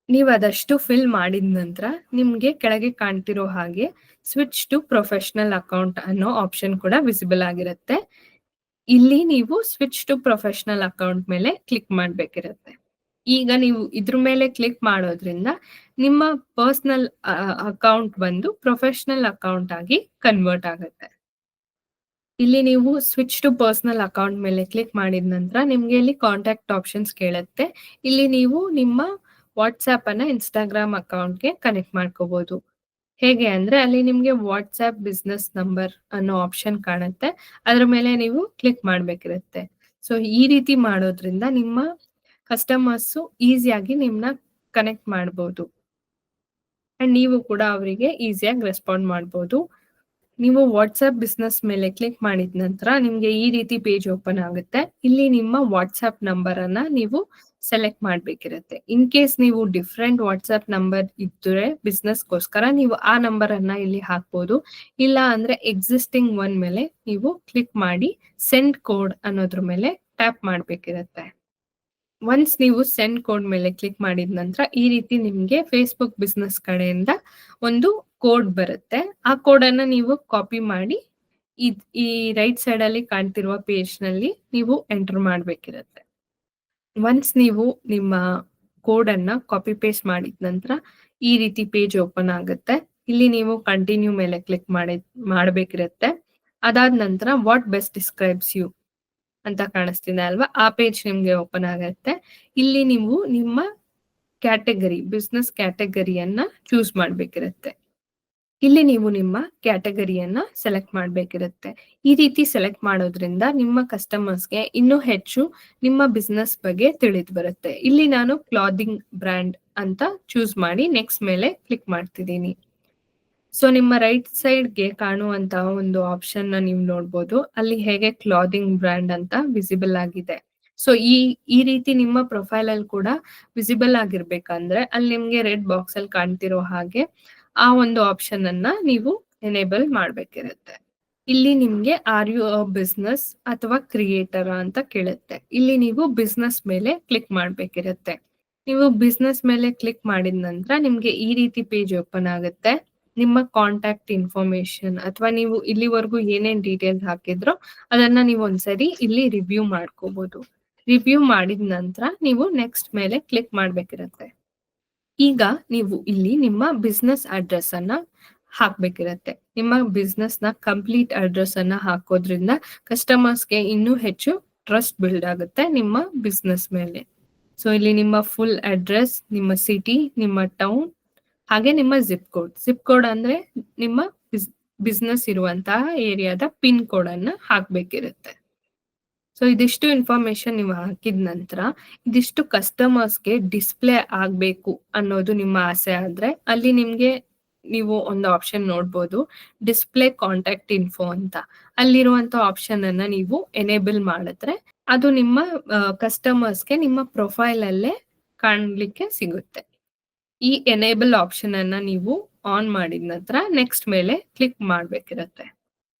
ನೀವು ಅದಷ್ಟು ಫಿಲ್ ಮಾಡಿದ ನಂತರ ನಿಮ್ಗೆ ಕೆಳಗೆ ಕಾಣ್ತಿರೋ ಹಾಗೆ ಸ್ವಿಚ್ ಟು ಪ್ರೊಫೆಷನಲ್ ಅಕೌಂಟ್ ಅನ್ನೋ ಆಪ್ಷನ್ ಕೂಡ ವಿಸಿಬಲ್ ಆಗಿರುತ್ತೆ. ಇಲ್ಲಿ ನೀವು ಸ್ವಿಚ್ ಟು ಪ್ರೊಫೆಷನಲ್ ಅಕೌಂಟ್ ಮೇಲೆ ಕ್ಲಿಕ್ ಮಾಡ್ಬೇಕಿರತ್ತೆ. ಈಗ ನೀವು ಇದ್ರ ಮೇಲೆ ಕ್ಲಿಕ್ ಮಾಡೋದ್ರಿಂದ ನಿಮ್ಮ ಪರ್ಸನಲ್ ಅಕೌಂಟ್ ಬಂದು ಪ್ರೊಫೆಷನಲ್ ಅಕೌಂಟ್ ಆಗಿ ಕನ್ವರ್ಟ್ ಆಗುತ್ತೆ. ಇಲ್ಲಿ ನೀವು ಸ್ವಿಚ್ ಟು ಪರ್ಸನಲ್ ಅಕೌಂಟ್ ಮೇಲೆ ಕ್ಲಿಕ್ ಮಾಡಿದ ನಂತರ ನಿಮ್ಗೆ ಇಲ್ಲಿ ಕಾಂಟ್ಯಾಕ್ಟ್ ಆಪ್ಷನ್ಸ್ ಕೇಳುತ್ತೆ. ಇಲ್ಲಿ ನೀವು ನಿಮ್ಮ ವಾಟ್ಸ್ಆಪ್ ಅನ್ನ ಇನ್‌ಸ್ಟಾಗ್ರಾಮ್ ಅಕೌಂಟ್‌ಗೆ ಕನೆಕ್ಟ್ ಮಾಡ್ಕೋಬಹುದು. ಹೇಗೆ ಅಂದ್ರೆ ಅಲ್ಲಿ ನಿಮ್ಗೆ ವಾಟ್ಸ್ಆಪ್ ಬಿಸ್ನೆಸ್ ನಂಬರ್ ಅನ್ನೋ ಆಪ್ಷನ್ ಕಾಣುತ್ತೆ. ಅದ್ರ ಮೇಲೆ ನೀವು ಕ್ಲಿಕ್ ಮಾಡ್ಬೇಕಿರುತ್ತೆ. ಸೊ ಈ ರೀತಿ ಮಾಡೋದ್ರಿಂದ ನಿಮ್ಮ ಕಸ್ಟಮರ್ಸು ಈಸಿಯಾಗಿ ನಿಮ್ನ ಕನೆಕ್ಟ್ ಮಾಡ್ಬೋದು. ಅಂಡ್ ನೀವು ಕೂಡ ಅವರಿಗೆ ಈಸಿಯಾಗಿ ರೆಸ್ಪಾಂಡ್ ಮಾಡ್ಬೋದು. ನೀವು ವಾಟ್ಸ್ಆಪ್ ಬಿಸ್ನೆಸ್ ಮೇಲೆ ಕ್ಲಿಕ್ ಮಾಡಿದ ನಂತರ ನಿಮ್ಗೆ ಈ ರೀತಿ ಪೇಜ್ ಓಪನ್ ಆಗುತ್ತೆ. ಇಲ್ಲಿ ನಿಮ್ಮ ವಾಟ್ಸ್ಆಪ್ ನಂಬರ್ ಅನ್ನ ನೀವು ಸೆಲೆಕ್ಟ್ ಮಾಡ್ಬೇಕಿರುತ್ತೆ. ಇನ್ ಕೇಸ್ ನೀವು ಡಿಫ್ರೆಂಟ್ ವಾಟ್ಸ್ಆಪ್ ನಂಬರ್ ಇದ್ರೆ ಬಿಸ್ನೆಸ್‌ಗೋಸ್ಕರ ನೀವು ಆ ನಂಬರ್ ಅನ್ನ ಇಲ್ಲಿ ಹಾಕ್ಬೋದು. ಇಲ್ಲ ಅಂದ್ರೆ ಎಕ್ಸಿಸ್ಟಿಂಗ್ ಒನ್ ಮೇಲೆ ನೀವು ಕ್ಲಿಕ್ ಮಾಡಿ ಸೆಂಡ್ ಕೋಡ್ ಅನ್ನೋದ್ರ ಮೇಲೆ ಟ್ಯಾಪ್ ಮಾಡ್ಬೇಕಿರುತ್ತೆ. ಒನ್ಸ್ ನೀವು ಸೆಂಡ್ ಕೋಡ್ ಮೇಲೆ ಕ್ಲಿಕ್ ಮಾಡಿದ ನಂತರ ಈ ರೀತಿ ನಿಮ್ಗೆ ಫೇಸ್ಬುಕ್ ಬಿಸ್ನೆಸ್ ಕಡೆಯಿಂದ ಒಂದು ಕೋಡ್ ಬರುತ್ತೆ. ಆ ಕೋಡ್ ಅನ್ನ ನೀವು ಕಾಪಿ ಮಾಡಿ ಈ ರೈಟ್ ಸೈಡ್ ಅಲ್ಲಿ ಕಾಣ್ತಿರುವ ಪೇಜ್ ನಲ್ಲಿ ನೀವು ಎಂಟರ್ ಮಾಡ್ಬೇಕಿರುತ್ತೆ. ಒನ್ಸ್ ನೀವು ನಿಮ್ಮ ಕೋಡ್ ಅನ್ನ ಕಾಪಿ ಪೇಸ್ಟ್ ಮಾಡಿದ ನಂತರ ಈ ರೀತಿ ಪೇಜ್ ಓಪನ್ ಆಗುತ್ತೆ. ಇಲ್ಲಿ ನೀವು ಕಂಟಿನ್ಯೂ ಮೇಲೆ ಕ್ಲಿಕ್ ಮಾಡಬೇಕಿರುತ್ತೆ. ಅದಾದ ನಂತರ ವಾಟ್ ಬೆಸ್ಟ್ ಡಿಸ್ಕ್ರೈಬ್ಸ್ ಯು ಅಂತ ಕಾಣಿಸ್ತಿದೆ ಅಲ್ವಾ, ಆ ಪೇಜ್ ನಿಮ್ಗೆ ಓಪನ್ ಆಗುತ್ತೆ. ಇಲ್ಲಿ ನೀವು ನಿಮ್ಮ ಕ್ಯಾಟಗರಿ, ಬಿಸ್ನೆಸ್ ಕ್ಯಾಟಗರಿಯನ್ನ ಚೂಸ್ ಮಾಡ್ಬೇಕಿರುತ್ತೆ. ಇಲ್ಲಿ ನೀವು ನಿಮ್ಮ ಕ್ಯಾಟಗರಿಯನ್ನ ಸೆಲೆಕ್ಟ್ ಮಾಡ್ಬೇಕಿರುತ್ತೆ. ಈ ರೀತಿ ಸೆಲೆಕ್ಟ್ ಮಾಡೋದ್ರಿಂದ ನಿಮ್ಮ ಕಸ್ಟಮರ್ಸ್‌ಗೆ ಇನ್ನೂ ಹೆಚ್ಚು ನಿಮ್ಮ ಬಿಸ್ನೆಸ್ ಬಗ್ಗೆ ತಿಳಿದು ಬರುತ್ತೆ. ಇಲ್ಲಿ ನಾನು ಕ್ಲಾದಿಂಗ್ ಬ್ರ್ಯಾಂಡ್ ಅಂತ ಚೂಸ್ ಮಾಡಿ ನೆಕ್ಸ್ಟ್ ಮೇಲೆ ಕ್ಲಿಕ್ ಮಾಡ್ತಿದ್ದೀನಿ. ಸೊ ನಿಮ್ಮ ರೈಟ್ ಸೈಡ್‌ಗೆ ಕಾಣುವಂತಹ ಒಂದು ಆಪ್ಷನ್ ನ ನೀವು ನೋಡ್ಬೋದು. ಅಲ್ಲಿ ಹೇಗೆ ಕ್ಲಾದಿಂಗ್ ಬ್ರ್ಯಾಂಡ್ ಅಂತ ವಿಸಿಬಲ್ ಆಗಿದೆ. ಸೊ ಈ ರೀತಿ ನಿಮ್ಮ ಪ್ರೊಫೈಲ್ ಅಲ್ಲಿ ಕೂಡ ವಿಸಿಬಲ್ ಆಗಿರ್ಬೇಕಂದ್ರೆ ಅಲ್ಲಿ ನಿಮ್ಗೆ ರೆಡ್ ಬಾಕ್ಸ್ ಅಲ್ಲಿ ಕಾಣ್ತಿರೋ ಹಾಗೆ ಆ ಒಂದು ಆಪ್ಷನ್ ಅನ್ನ ನೀವು ಎನೇಬಲ್ ಮಾಡ್ಬೇಕಿರುತ್ತೆ. ಇಲ್ಲಿ ನಿಮ್ಗೆ ಆರ್ ಯು ಅ ಬಿಸ್ನೆಸ್ ಅಥವಾ ಕ್ರಿಯೇಟರ್ ಅಂತ ಕೇಳುತ್ತೆ. ಇಲ್ಲಿ ನೀವು ಬಿಸ್ನೆಸ್ ಮೇಲೆ ಕ್ಲಿಕ್ ಮಾಡ್ಬೇಕಿರುತ್ತೆ. ನೀವು ಬಿಸ್ನೆಸ್ ಮೇಲೆ ಕ್ಲಿಕ್ ಮಾಡಿದ ನಂತರ ನಿಮ್ಗೆ ಈ ರೀತಿ ಪೇಜ್ ಓಪನ್ ಆಗುತ್ತೆ. ನಿಮ್ಮ ಕಾಂಟ್ಯಾಕ್ಟ್ ಇನ್ಫಾರ್ಮೇಶನ್ ಅಥವಾ ನೀವು ಇಲ್ಲಿವರೆಗೂ ಏನೇನ್ ಡೀಟೇಲ್ಸ್ ಹಾಕಿದ್ರೋ ಅದನ್ನ ನೀವು ಒಂದ್ಸರಿ ಇಲ್ಲಿ ರಿವ್ಯೂ ಮಾಡ್ಕೋಬಹುದು. ರಿವ್ಯೂ ಮಾಡಿದ ನಂತರ ನೀವು ನೆಕ್ಸ್ಟ್ ಮೇಲೆ ಕ್ಲಿಕ್ ಮಾಡ್ಬೇಕಿರುತ್ತೆ. ಈಗ ನೀವು ಇಲ್ಲಿ ನಿಮ್ಮ ಬಿಸ್ನೆಸ್ ಅಡ್ರೆಸ್ ಅನ್ನ ಹಾಕ್ಬೇಕಿರತ್ತೆ. ನಿಮ್ಮ ಬಿಸ್ನೆಸ್ ನ ಕಂಪ್ಲೀಟ್ ಅಡ್ರೆಸ್ ಅನ್ನ ಹಾಕೋದ್ರಿಂದ ಕಸ್ಟಮರ್ಸ್‌ಗೆ ಇನ್ನೂ ಹೆಚ್ಚು ಟ್ರಸ್ಟ್ ಬಿಲ್ಡ್ ಆಗುತ್ತೆ ನಿಮ್ಮ ಬಿಸ್ನೆಸ್ ಮೇಲೆ. ಸೊ ಇಲ್ಲಿ ನಿಮ್ಮ ಫುಲ್ ಅಡ್ರೆಸ್, ನಿಮ್ಮ ಸಿಟಿ, ನಿಮ್ಮ ಟೌನ್ ಹಾಗೆ ನಿಮ್ಮ ಜಿಪ್ ಕೋಡ್. ಜಿಪ್ ಕೋಡ್ ಅಂದ್ರೆ ನಿಮ್ಮ ಬಿಸ್ನೆಸ್ ಇರುವಂತಹ ಏರಿಯಾದ ಪಿನ್ ಕೋಡ್ ಅನ್ನ ಹಾಕ್ಬೇಕಿರುತ್ತೆ. ಸೊ ಇದಿಷ್ಟು ಇನ್ಫಾರ್ಮೇಶನ್ ನೀವು ಹಾಕಿದ ನಂತರ ಇದಿಷ್ಟು ಕಸ್ಟಮರ್ಸ್ಗೆ ಡಿಸ್ಪ್ಲೇ ಆಗ್ಬೇಕು ಅನ್ನೋದು ನಿಮ್ಮ ಆಸೆ ಆದ್ರೆ ಅಲ್ಲಿ ನಿಮ್ಗೆ ನೀವು ಒಂದು ಆಪ್ಷನ್ ನೋಡ್ಬೋದು, ಡಿಸ್ಪ್ಲೇ ಕಾಂಟ್ಯಾಕ್ಟ್ ಇನ್ಫೋ ಅಂತ. ಅಲ್ಲಿರುವಂತ ಆಪ್ಷನ್ ಅನ್ನ ನೀವು ಎನೇಬಲ್ ಮಾಡಿದ್ರೆ ಅದು ನಿಮ್ಮ ಕಸ್ಟಮರ್ಸ್ಗೆ ನಿಮ್ಮ ಪ್ರೊಫೈಲ್ ಅಲ್ಲೇ ಕಾಣ್ಲಿಕ್ಕೆ ಸಿಗುತ್ತೆ. ಈ ಎನೇಬಲ್ ಆಪ್ಷನ್ ಅನ್ನ ನೀವು ಆನ್ ಮಾಡಿದ ನಂತರ ನೆಕ್ಸ್ಟ್ ಮೇಲೆ ಕ್ಲಿಕ್ ಮಾಡ್ಬೇಕಿರತ್ತೆ.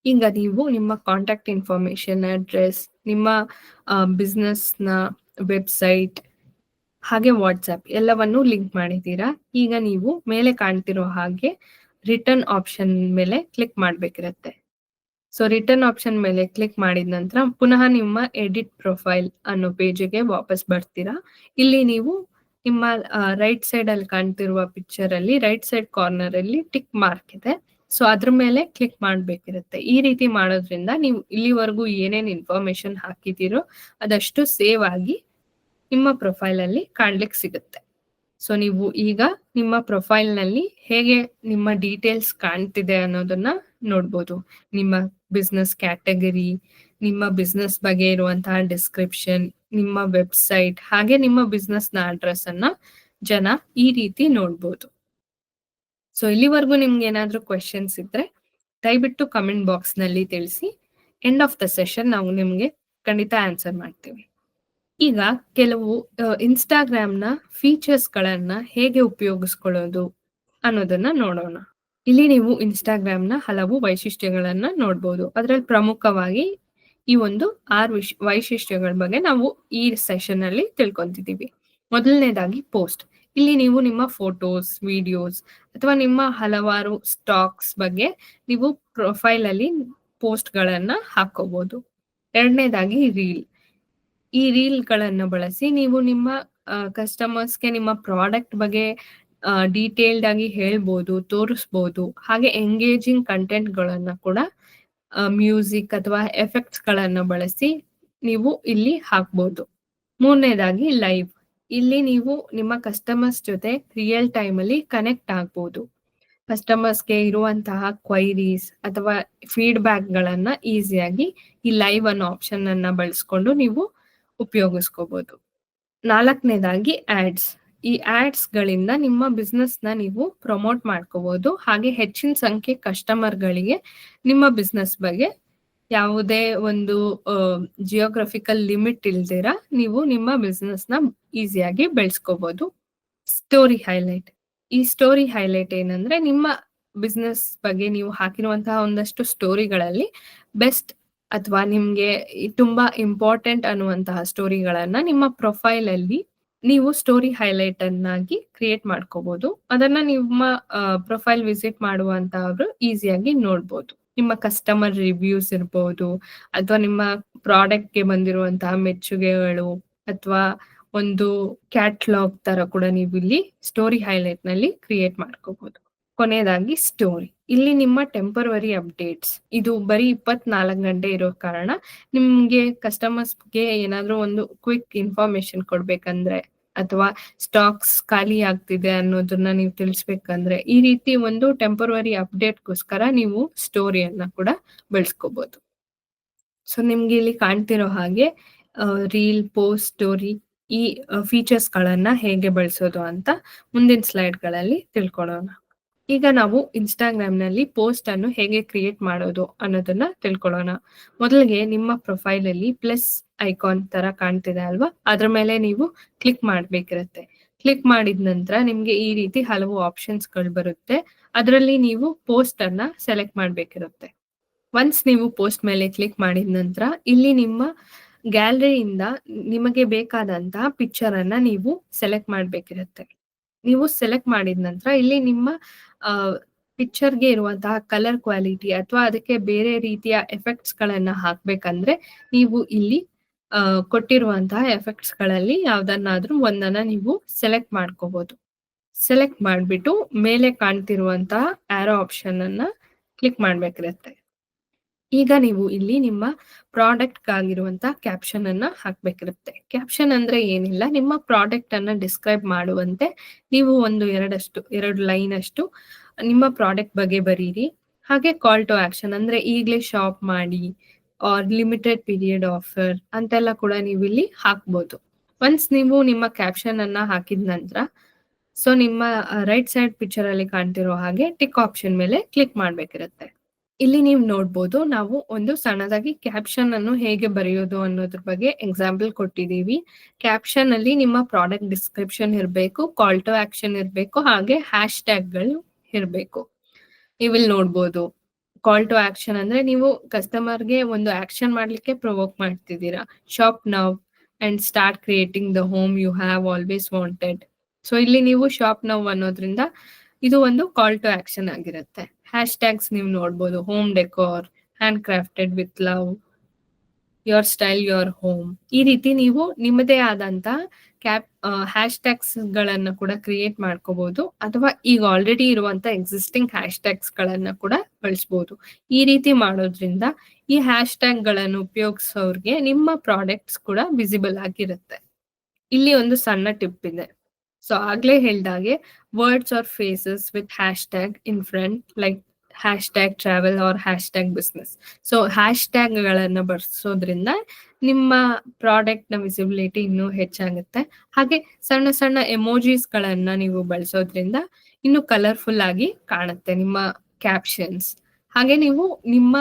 ಈಗ ನೀವು ನಿಮ್ಮ ಕಾಂಟ್ಯಾಕ್ಟ್ ಇನ್ಫಾರ್ಮೇಶನ್, ಅಡ್ರೆಸ್, ನಿಮ್ಮ ಬಿಸ್ನೆಸ್ನ ವೆಬ್ಸೈಟ್ ಹಾಗೆ ವಾಟ್ಸ್ಆಪ್ ಎಲ್ಲವನ್ನೂ ಲಿಂಕ್ ಮಾಡಿದ್ದೀರಾ. ಈಗ ನೀವು ಮೇಲೆ ಕಾಣ್ತಿರೋ ಹಾಗೆ ರಿಟರ್ನ್ ಆಪ್ಷನ್ ಮೇಲೆ ಕ್ಲಿಕ್ ಮಾಡ್ಬೇಕಿರತ್ತೆ. ಸೊ ರಿಟರ್ನ್ ಆಪ್ಷನ್ ಮೇಲೆ ಕ್ಲಿಕ್ ಮಾಡಿದ ನಂತರ ಪುನಃ ನಿಮ್ಮ ಎಡಿಟ್ ಪ್ರೊಫೈಲ್ ಅನ್ನೋ ಪೇಜಿಗೆ ವಾಪಸ್ ಬರ್ತೀರಾ. ಇಲ್ಲಿ ನೀವು ನಿಮ್ಮ ರೈಟ್ ಸೈಡ್ ಅಲ್ಲಿ ಕಾಣ್ತಿರುವ ಪಿಕ್ಚರ್ ಅಲ್ಲಿ ರೈಟ್ ಸೈಡ್ ಕಾರ್ನರ್ ಅಲ್ಲಿ ಟಿಕ್ ಮಾರ್ಕ್ ಇದೆ. ಸೊ ಅದ್ರ ಮೇಲೆ ಕ್ಲಿಕ್ ಮಾಡ್ಬೇಕಿರುತ್ತೆ. ಈ ರೀತಿ ಮಾಡೋದ್ರಿಂದ ನೀವು ಇಲ್ಲಿವರೆಗೂ ಏನೇನ್ ಇನ್ಫಾರ್ಮೇಶನ್ ಹಾಕಿದ್ದೀರೋ ಅದಷ್ಟು ಸೇವ್ ಆಗಿ ನಿಮ್ಮ ಪ್ರೊಫೈಲ್ ಅಲ್ಲಿ ಕಾಣ್ಲಿಕ್ಕೆ ಸಿಗುತ್ತೆ. ಸೊ ನೀವು ಈಗ ನಿಮ್ಮ ಪ್ರೊಫೈಲ್ ನಲ್ಲಿ ಹೇಗೆ ನಿಮ್ಮ ಡೀಟೇಲ್ಸ್ ಕಾಣ್ತಿದೆ ಅನ್ನೋದನ್ನ ನೋಡ್ಬೋದು. ನಿಮ್ಮ ಬಿಸ್ನೆಸ್ ಕ್ಯಾಟಗರಿ, ನಿಮ್ಮ ಬಿಸ್ನೆಸ್ ಬಗ್ಗೆ ಇರುವಂತಹ ಡಿಸ್ಕ್ರಿಪ್ಷನ್, ನಿಮ್ಮ ವೆಬ್ಸೈಟ್ ಹಾಗೆ ನಿಮ್ಮ ಬಿಸ್ನೆಸ್ ನ ಅಡ್ರೆಸ್ ಅನ್ನ ಜನ ಈ ರೀತಿ ನೋಡ್ಬೋದು. ಸೊ ಇಲ್ಲಿವರೆಗೂ ನಿಮ್ಗೆ ಏನಾದ್ರೂ ಕ್ವೆಶನ್ಸ್ ಇದ್ರೆ ದಯವಿಟ್ಟು ಕಮೆಂಟ್ ಬಾಕ್ಸ್ ನಲ್ಲಿ ತಿಳಿಸಿ. ಎಂಡ್ ಆಫ್ ದ ಸೆಷನ್ ನಾವು ನಿಮ್ಗೆ ಖಂಡಿತ ಆನ್ಸರ್ ಮಾಡ್ತೀವಿ. ಈಗ ಕೆಲವು ಇನ್ಸ್ಟಾಗ್ರಾಮ್ನ ಫೀಚರ್ಸ್ ಗಳನ್ನ ಹೇಗೆ ಉಪಯೋಗಿಸ್ಕೊಳ್ಳೋದು ಅನ್ನೋದನ್ನ ನೋಡೋಣ. ಇಲ್ಲಿ ನೀವು ಇನ್ಸ್ಟಾಗ್ರಾಮ್ನ ಹಲವು ವೈಶಿಷ್ಟ್ಯಗಳನ್ನ ನೋಡ್ಬೋದು. ಅದರಲ್ಲಿ ಪ್ರಮುಖವಾಗಿ ಈ ಒಂದು 6 ವೈಶಿಷ್ಟ್ಯಗಳ ಬಗ್ಗೆ ನಾವು ಈ ಸೆಷನ್ ಅಲ್ಲಿ ತಿಳ್ಕೊಂತಿದ್ದೀವಿ. ಮೊದಲನೇದಾಗಿ ಪೋಸ್ಟ್. ಇಲ್ಲಿ ನೀವು ನಿಮ್ಮ ಫೋಟೋಸ್, ವಿಡಿಯೋಸ್ ಅಥವಾ ನಿಮ್ಮ ಹಲವಾರು ಸ್ಟಾಕ್ಸ್ ಬಗ್ಗೆ ನೀವು ಪ್ರೊಫೈಲ್ ಅಲ್ಲಿ ಪೋಸ್ಟ್ ಗಳನ್ನ ಹಾಕೋಬಹುದು. ಎರಡನೇದಾಗಿ ರೀಲ್. ಈ ರೀಲ್ ಗಳನ್ನ ಬಳಸಿ ನೀವು ನಿಮ್ಮ ಕಸ್ಟಮರ್ಸ್ಗೆ ನಿಮ್ಮ ಪ್ರಾಡಕ್ಟ್ ಬಗ್ಗೆ ಡೀಟೇಲ್ಡ್ ಆಗಿ ಹೇಳ್ಬೋದು, ತೋರಿಸ್ಬೋದು. ಹಾಗೆ ಎಂಗೇಜಿಂಗ್ ಕಂಟೆಂಟ್ ಗಳನ್ನ ಕೂಡ ಮ್ಯೂಸಿಕ್ ಅಥವಾ ಎಫೆಕ್ಟ್ಸ್ ಗಳನ್ನ ಬಳಸಿ ನೀವು ಇಲ್ಲಿ ಹಾಕ್ಬೋದು. ಮೂರನೇದಾಗಿ ಲೈವ್. ಇಲ್ಲಿ ನೀವು ನಿಮ್ಮ ಕಸ್ಟಮರ್ಸ್ ಜೊತೆ ರಿಯಲ್ ಟೈಮ್ ಅಲ್ಲಿ ಕನೆಕ್ಟ್ ಆಗ್ಬೋದು. ಕಸ್ಟಮರ್ಸ್ಗೆ ಇರುವಂತಹ ಕ್ವೈರೀಸ್ ಅಥವಾ ಫೀಡ್ಬ್ಯಾಕ್ ಗಳನ್ನ ಈಸಿಯಾಗಿ ಈ ಲೈವ್ ಅನ್ನೋ ಆಪ್ಷನ್ ಅನ್ನ ಬಳಸ್ಕೊಂಡು ನೀವು ಉಪಯೋಗಿಸ್ಕೋಬಹುದು. ನಾಲ್ಕನೇದಾಗಿ ಆಡ್ಸ್. ಈ ಆಡ್ಸ್ ಗಳಿಂದ ನಿಮ್ಮ ಬಿಸ್ನೆಸ್ ನ ನೀವು ಪ್ರಮೋಟ್ ಮಾಡ್ಕೋಬಹುದು. ಹಾಗೆ ಹೆಚ್ಚಿನ ಸಂಖ್ಯೆ ಕಸ್ಟಮರ್ ಗಳಿಗೆ ನಿಮ್ಮ ಬಿಸ್ನೆಸ್ ಬಗ್ಗೆ ಯಾವುದೇ ಒಂದು ಜಿಯೋಗ್ರಫಿಕಲ್ ಲಿಮಿಟ್ ಇಲ್ದಿರ ನೀವು ನಿಮ್ಮ ಬಿಸ್ನೆಸ್ ನ ಈಸಿಯಾಗಿ ಬೆಳೆಸ್ಕೋಬಹುದು. Story highlight. ಈ ಸ್ಟೋರಿ ಹೈಲೈಟ್ ಏನಂದ್ರೆ ನಿಮ್ಮ ಬಿಸ್ನೆಸ್ ಬಗ್ಗೆ ನೀವು ಹಾಕಿರುವಂತಹ ಒಂದಷ್ಟು ಸ್ಟೋರಿಗಳಲ್ಲಿ ಬೆಸ್ಟ್ ಅಥವಾ ನಿಮ್ಗೆ ತುಂಬಾ ಇಂಪಾರ್ಟೆಂಟ್ ಅನ್ನುವಂತಹ ಸ್ಟೋರಿಗಳನ್ನ ನಿಮ್ಮ ಪ್ರೊಫೈಲ್ ಅಲ್ಲಿ ನೀವು ಸ್ಟೋರಿ ಹೈಲೈಟ್ ಅನ್ನಾಗಿ ಕ್ರಿಯೇಟ್ ಮಾಡ್ಕೋಬಹುದು. ಅದನ್ನ ನಿಮ್ಮ ಪ್ರೊಫೈಲ್ ವಿಸಿಟ್ ಮಾಡುವಂತಹವ್ರು ಈಸಿಯಾಗಿ ನೋಡ್ಬೋದು. ನಿಮ್ಮ ಕಸ್ಟಮರ್ ರಿವ್ಯೂಸ್ ಇರ್ಬೋದು ಅಥವಾ ನಿಮ್ಮ ಪ್ರಾಡಕ್ಟ್ ಗೆ ಬಂದಿರುವಂತಹ ಮೆಚ್ಚುಗೆಗಳು ಅಥವಾ ಒಂದು ಕ್ಯಾಟ್ಲಾಗ್ ತರ ಕೂಡ ನೀವು ಇಲ್ಲಿ ಸ್ಟೋರಿ ಹೈಲೈಟ್ ನಲ್ಲಿ ಕ್ರಿಯೇಟ್ ಮಾಡ್ಕೋಬಹುದು. ಕೊನೆಯದಾಗಿ ಸ್ಟೋರಿ. ಇಲ್ಲಿ ನಿಮ್ಮ ಟೆಂಪರರಿ ಅಪ್ಡೇಟ್ಸ್. ಇದು ಬರೀ 24 ಗಂಟೆ ಇರೋ ಕಾರಣ ನಿಮ್ಗೆ ಕಸ್ಟಮರ್ಸ್ಗೆ ಏನಾದ್ರೂ ಒಂದು ಕ್ವಿಕ್ ಇನ್ಫಾರ್ಮೇಶನ್ ಕೊಡ್ಬೇಕಂದ್ರೆ ಅಥವಾ ಸ್ಟಾಕ್ಸ್ ಖಾಲಿ ಆಗ್ತಿದೆ ಅನ್ನೋದನ್ನ ನೀವು ತಿಳಿಸ್ಬೇಕಂದ್ರೆ ಈ ರೀತಿ ಒಂದು ಟೆಂಪರರಿ ಅಪ್ಡೇಟ್ಗೋಸ್ಕರ ನೀವು ಸ್ಟೋರಿಯನ್ನ ಕೂಡ ಬೆಳೆಸ್ಕೋಬಹುದು. ಸೊ ನಿಮ್ಗೆ ಇಲ್ಲಿ ಕಾಣ್ತಿರೋ ಹಾಗೆ ರೀಲ್, ಪೋಸ್ಟ್, ಸ್ಟೋರಿ ಈ ಫೀಚರ್ಸ್ ಗಳನ್ನ ಹೇಗೆ ಬಳಸೋದು ಅಂತ ಮುಂದಿನ ಸ್ಲೈಡ್ ಗಳಲ್ಲಿ ತಿಳ್ಕೊಳ್ಳೋಣ. ಈಗ ನಾವು ಇನ್ಸ್ಟಾಗ್ರಾಮ್ ನಲ್ಲಿ ಪೋಸ್ಟ್ ಅನ್ನು ಹೇಗೆ ಕ್ರಿಯೇಟ್ ಮಾಡೋದು ಅನ್ನೋದನ್ನ ತಿಳ್ಕೊಳ್ಳೋಣ. ಮೊದಲಿಗೆ ನಿಮ್ಮ ಪ್ರೊಫೈಲ್ ಅಲ್ಲಿ ಪ್ಲಸ್ ಐಕಾನ್ ತರ ಕಾಣ್ತಿದೆ ಅಲ್ವಾ, ಅದ್ರ ಮೇಲೆ ನೀವು ಕ್ಲಿಕ್ ಮಾಡ್ಬೇಕಿರತ್ತೆ. ಕ್ಲಿಕ್ ಮಾಡಿದ ನಂತರ ನಿಮ್ಗೆ ಈ ರೀತಿ ಹಲವು ಆಪ್ಷನ್ಸ್ ಗಳು ಬರುತ್ತೆ. ಅದರಲ್ಲಿ ನೀವು ಪೋಸ್ಟ್ ಅನ್ನ ಸೆಲೆಕ್ಟ್ ಮಾಡ್ಬೇಕಿರುತ್ತೆ. ಒನ್ಸ್ ನೀವು ಪೋಸ್ಟ್ ಮೇಲೆ ಕ್ಲಿಕ್ ಮಾಡಿದ ನಂತರ ಇಲ್ಲಿ ನಿಮ್ಮ ಗ್ಯಾಲರಿಯಿಂದ ನಿಮಗೆ ಬೇಕಾದಂತಹ ಪಿಕ್ಚರ್ ಅನ್ನ ನೀವು ಸೆಲೆಕ್ಟ್ ಮಾಡ್ಬೇಕಿರುತ್ತೆ. ನೀವು ಸೆಲೆಕ್ಟ್ ಮಾಡಿದ ನಂತರ ಇಲ್ಲಿ ನಿಮ್ಮ ಪಿಕ್ಚರ್ಗೆ ಇರುವಂತಹ ಕಲರ್ ಕ್ವಾಲಿಟಿ ಅಥವಾ ಅದಕ್ಕೆ ಬೇರೆ ರೀತಿಯ ಎಫೆಕ್ಟ್ಸ್ ಗಳನ್ನ ಹಾಕ್ಬೇಕಂದ್ರೆ ನೀವು ಇಲ್ಲಿ ಕೊಟ್ಟಿರುವಂತಹ ಎಫೆಕ್ಟ್ಸ್ ಗಳಲ್ಲಿ ಯಾವ್ದನ್ನಾದ್ರೂ ಒಂದನ್ನ ನೀವು ಸೆಲೆಕ್ಟ್ ಮಾಡ್ಕೋಬಹುದು. ಸೆಲೆಕ್ಟ್ ಮಾಡ್ಬಿಟ್ಟು ಮೇಲೆ ಕಾಣ್ತಿರುವಂತಹ ಆರೋ ಆಪ್ಷನ್ ಅನ್ನ ಕ್ಲಿಕ್ ಮಾಡ್ಬೇಕಿರುತ್ತೆ. ಈಗ ನೀವು ಇಲ್ಲಿ ನಿಮ್ಮ ಪ್ರಾಡಕ್ಟ್ ಆಗಿರುವಂತಹ ಕ್ಯಾಪ್ಷನ್ ಅನ್ನ ಹಾಕ್ಬೇಕಿರುತ್ತೆ. ಕ್ಯಾಪ್ಷನ್ ಅಂದ್ರೆ ಏನಿಲ್ಲ, ನಿಮ್ಮ ಪ್ರಾಡಕ್ಟ್ ಅನ್ನ ಡಿಸ್ಕ್ರೈಬ್ ಮಾಡುವಂತೆ ನೀವು ಎರಡು ಲೈನ್ ಅಷ್ಟು ನಿಮ್ಮ ಪ್ರಾಡಕ್ಟ್ ಬಗ್ಗೆ ಬರೀರಿ. ಹಾಗೆ ಕಾಲ್ ಟು ಆಕ್ಷನ್ ಅಂದ್ರೆ ಈಗಲೇ ಶಾಪ್ ಮಾಡಿ ಆರ್ ಲಿಮಿಟೆಡ್ ಪೀರಿಯಡ್ ಆಫರ್ ಅಂತೆಲ್ಲ ಕೂಡ ನೀವು ಇಲ್ಲಿ ಹಾಕ್ಬೋದು. ಒನ್ಸ್ ನೀವು ನಿಮ್ಮ ಕ್ಯಾಪ್ಷನ್ ಅನ್ನ ಹಾಕಿದ ನಂತರ ಸೊ ನಿಮ್ಮ ರೈಟ್ ಸೈಡ್ ಪಿಕ್ಚರ್ ಅಲ್ಲಿ ಕಾಣ್ತಿರೋ ಹಾಗೆ ಟಿಕ್ ಆಪ್ಷನ್ ಮೇಲೆ ಕ್ಲಿಕ್ ಮಾಡ್ಬೇಕಿರುತ್ತೆ. ಇಲ್ಲಿ ನೀವು ನೋಡ್ಬೋದು ನಾವು ಒಂದು ಸಣ್ಣದಾಗಿ ಕ್ಯಾಪ್ಷನ್ ಅನ್ನು ಹೇಗೆ ಬರೆಯೋದು ಅನ್ನೋದ್ರ ಬಗ್ಗೆ ಎಕ್ಸಾಂಪಲ್ ಕೊಟ್ಟಿದೀವಿ. ಕ್ಯಾಪ್ಷನ್ ಅಲ್ಲಿ ನಿಮ್ಮ ಪ್ರಾಡಕ್ಟ್ ಡಿಸ್ಕ್ರಿಪ್ಷನ್ ಇರಬೇಕು, ಕಾಲ್ ಟು ಆಕ್ಷನ್ ಇರಬೇಕು, ಹಾಗೆ ಹ್ಯಾಶ್ ಟ್ಯಾಗ್ಗಳು ಇರಬೇಕು. ನೀವಿಲ್ಲಿ ನೋಡ್ಬೋದು ಕಾಲ್ ಟು ಆಕ್ಷನ್ ಅಂದ್ರೆ ನೀವು ಕಸ್ಟಮರ್ಗೆ ಒಂದು ಆಕ್ಷನ್ ಮಾಡ್ಲಿಕ್ಕೆ ಪ್ರೊವೋಕ್ ಮಾಡ್ತಿದ್ದೀರಾ. Shop now and start creating the home you have always wanted. So ಇಲ್ಲಿ ನೀವು ಶಾಪ್ ನೌ ಅನ್ನೋದ್ರಿಂದ ಇದು ಒಂದು ಕಾಲ್ ಟು ಆಕ್ಷನ್ ಆಗಿರುತ್ತೆ. ಹ್ಯಾಶ್ ಟ್ಯಾಗ್ಸ್ ನೀವು ನೋಡ್ಬೋದು, home decor, handcrafted with love, your style your home. ಈ ರೀತಿ ನೀವು ನಿಮ್ಮದೇ ಆದಂತ ಹ್ಯಾಶ್ ಟ್ಯಾಗ್ಸ್ ಗಳನ್ನ ಕೂಡ ಕ್ರಿಯೇಟ್ ಮಾಡ್ಕೋಬಹುದು, ಅಥವಾ ಈಗ ಆಲ್ರೆಡಿ ಇರುವಂತ ಎಕ್ಸಿಸ್ಟಿಂಗ್ ಹ್ಯಾಶ್ ಟ್ಯಾಗ್ಸ್ ಗಳನ್ನ ಕೂಡ ಬಳಸಬಹುದು. ಈ ರೀತಿ ಮಾಡೋದ್ರಿಂದ ಈ ಹ್ಯಾಶ್ ಟ್ಯಾಗ್ ಗಳನ್ನು ಉಪಯೋಗಿಸೋರ್ಗೆ ನಿಮ್ಮ ಪ್ರಾಡಕ್ಟ್ಸ್ ಕೂಡ ವಿಸಿಬಲ್ ಆಗಿರುತ್ತೆ. ಇಲ್ಲಿ ಒಂದು ಸಣ್ಣ ಟಿಪ್ ಇದೆ. ಸೊ ಆಗ್ಲೇ ಹೇಳ್ದಾಗೆ words or phrases with hashtag in front, like hashtag travel or hashtag business. So hashtag ಗಳನ್ನ ಬಳಸೋದ್ರಿಂದ ನಿಮ್ಮ ಪ್ರಾಡಕ್ಟ್ ನ ವಿಸಿಬಿಲಿಟಿ ಇನ್ನೂ ಹೆಚ್ಚಾಗುತ್ತೆ. ಹಾಗೆ ಸಣ್ಣ ಸಣ್ಣ ಎಮೋಜಿಸ್ ಗಳನ್ನ ನೀವು ಬಳಸೋದ್ರಿಂದ ಇನ್ನು ಕಲರ್ಫುಲ್ ಆಗಿ ಕಾಣುತ್ತೆ ನಿಮ್ಮ ಕ್ಯಾಪ್ಷನ್ಸ್. ಹಾಗೆ ನೀವು ನಿಮ್ಮ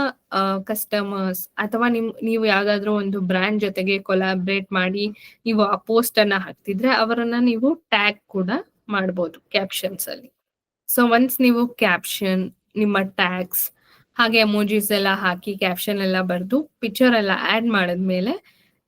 ಕಸ್ಟಮರ್ಸ್ ಅಥವಾ ನೀವು ಯಾವ್ದಾದ್ರು ಒಂದು ಬ್ರ್ಯಾಂಡ್ ಜೊತೆಗೆ ಕೊಲಾಬ್ರೇಟ್ ಮಾಡಿ ನೀವು ಆ ಪೋಸ್ಟ್ ಅನ್ನ ಹಾಕ್ತಿದ್ರೆ ಅವರನ್ನ ನೀವು ಟ್ಯಾಗ್ ಕೂಡ ಮಾಡ್ಬೋದು ಕ್ಯಾಪ್ಷನ್ಸ್ ಅಲ್ಲಿ. ಸೊ ಒನ್ಸ್ ನೀವು ಕ್ಯಾಪ್ಷನ್, ನಿಮ್ಮ ಟ್ಯಾಗ್ಸ್ ಹಾಗೆ ಎಮೋಜಿಸ್ ಎಲ್ಲ ಹಾಕಿ ಕ್ಯಾಪ್ಷನ್ ಎಲ್ಲ ಬರೆದು ಪಿಕ್ಚರ್ ಎಲ್ಲ ಆಡ್ ಮಾಡಿದ್ಮೇಲೆ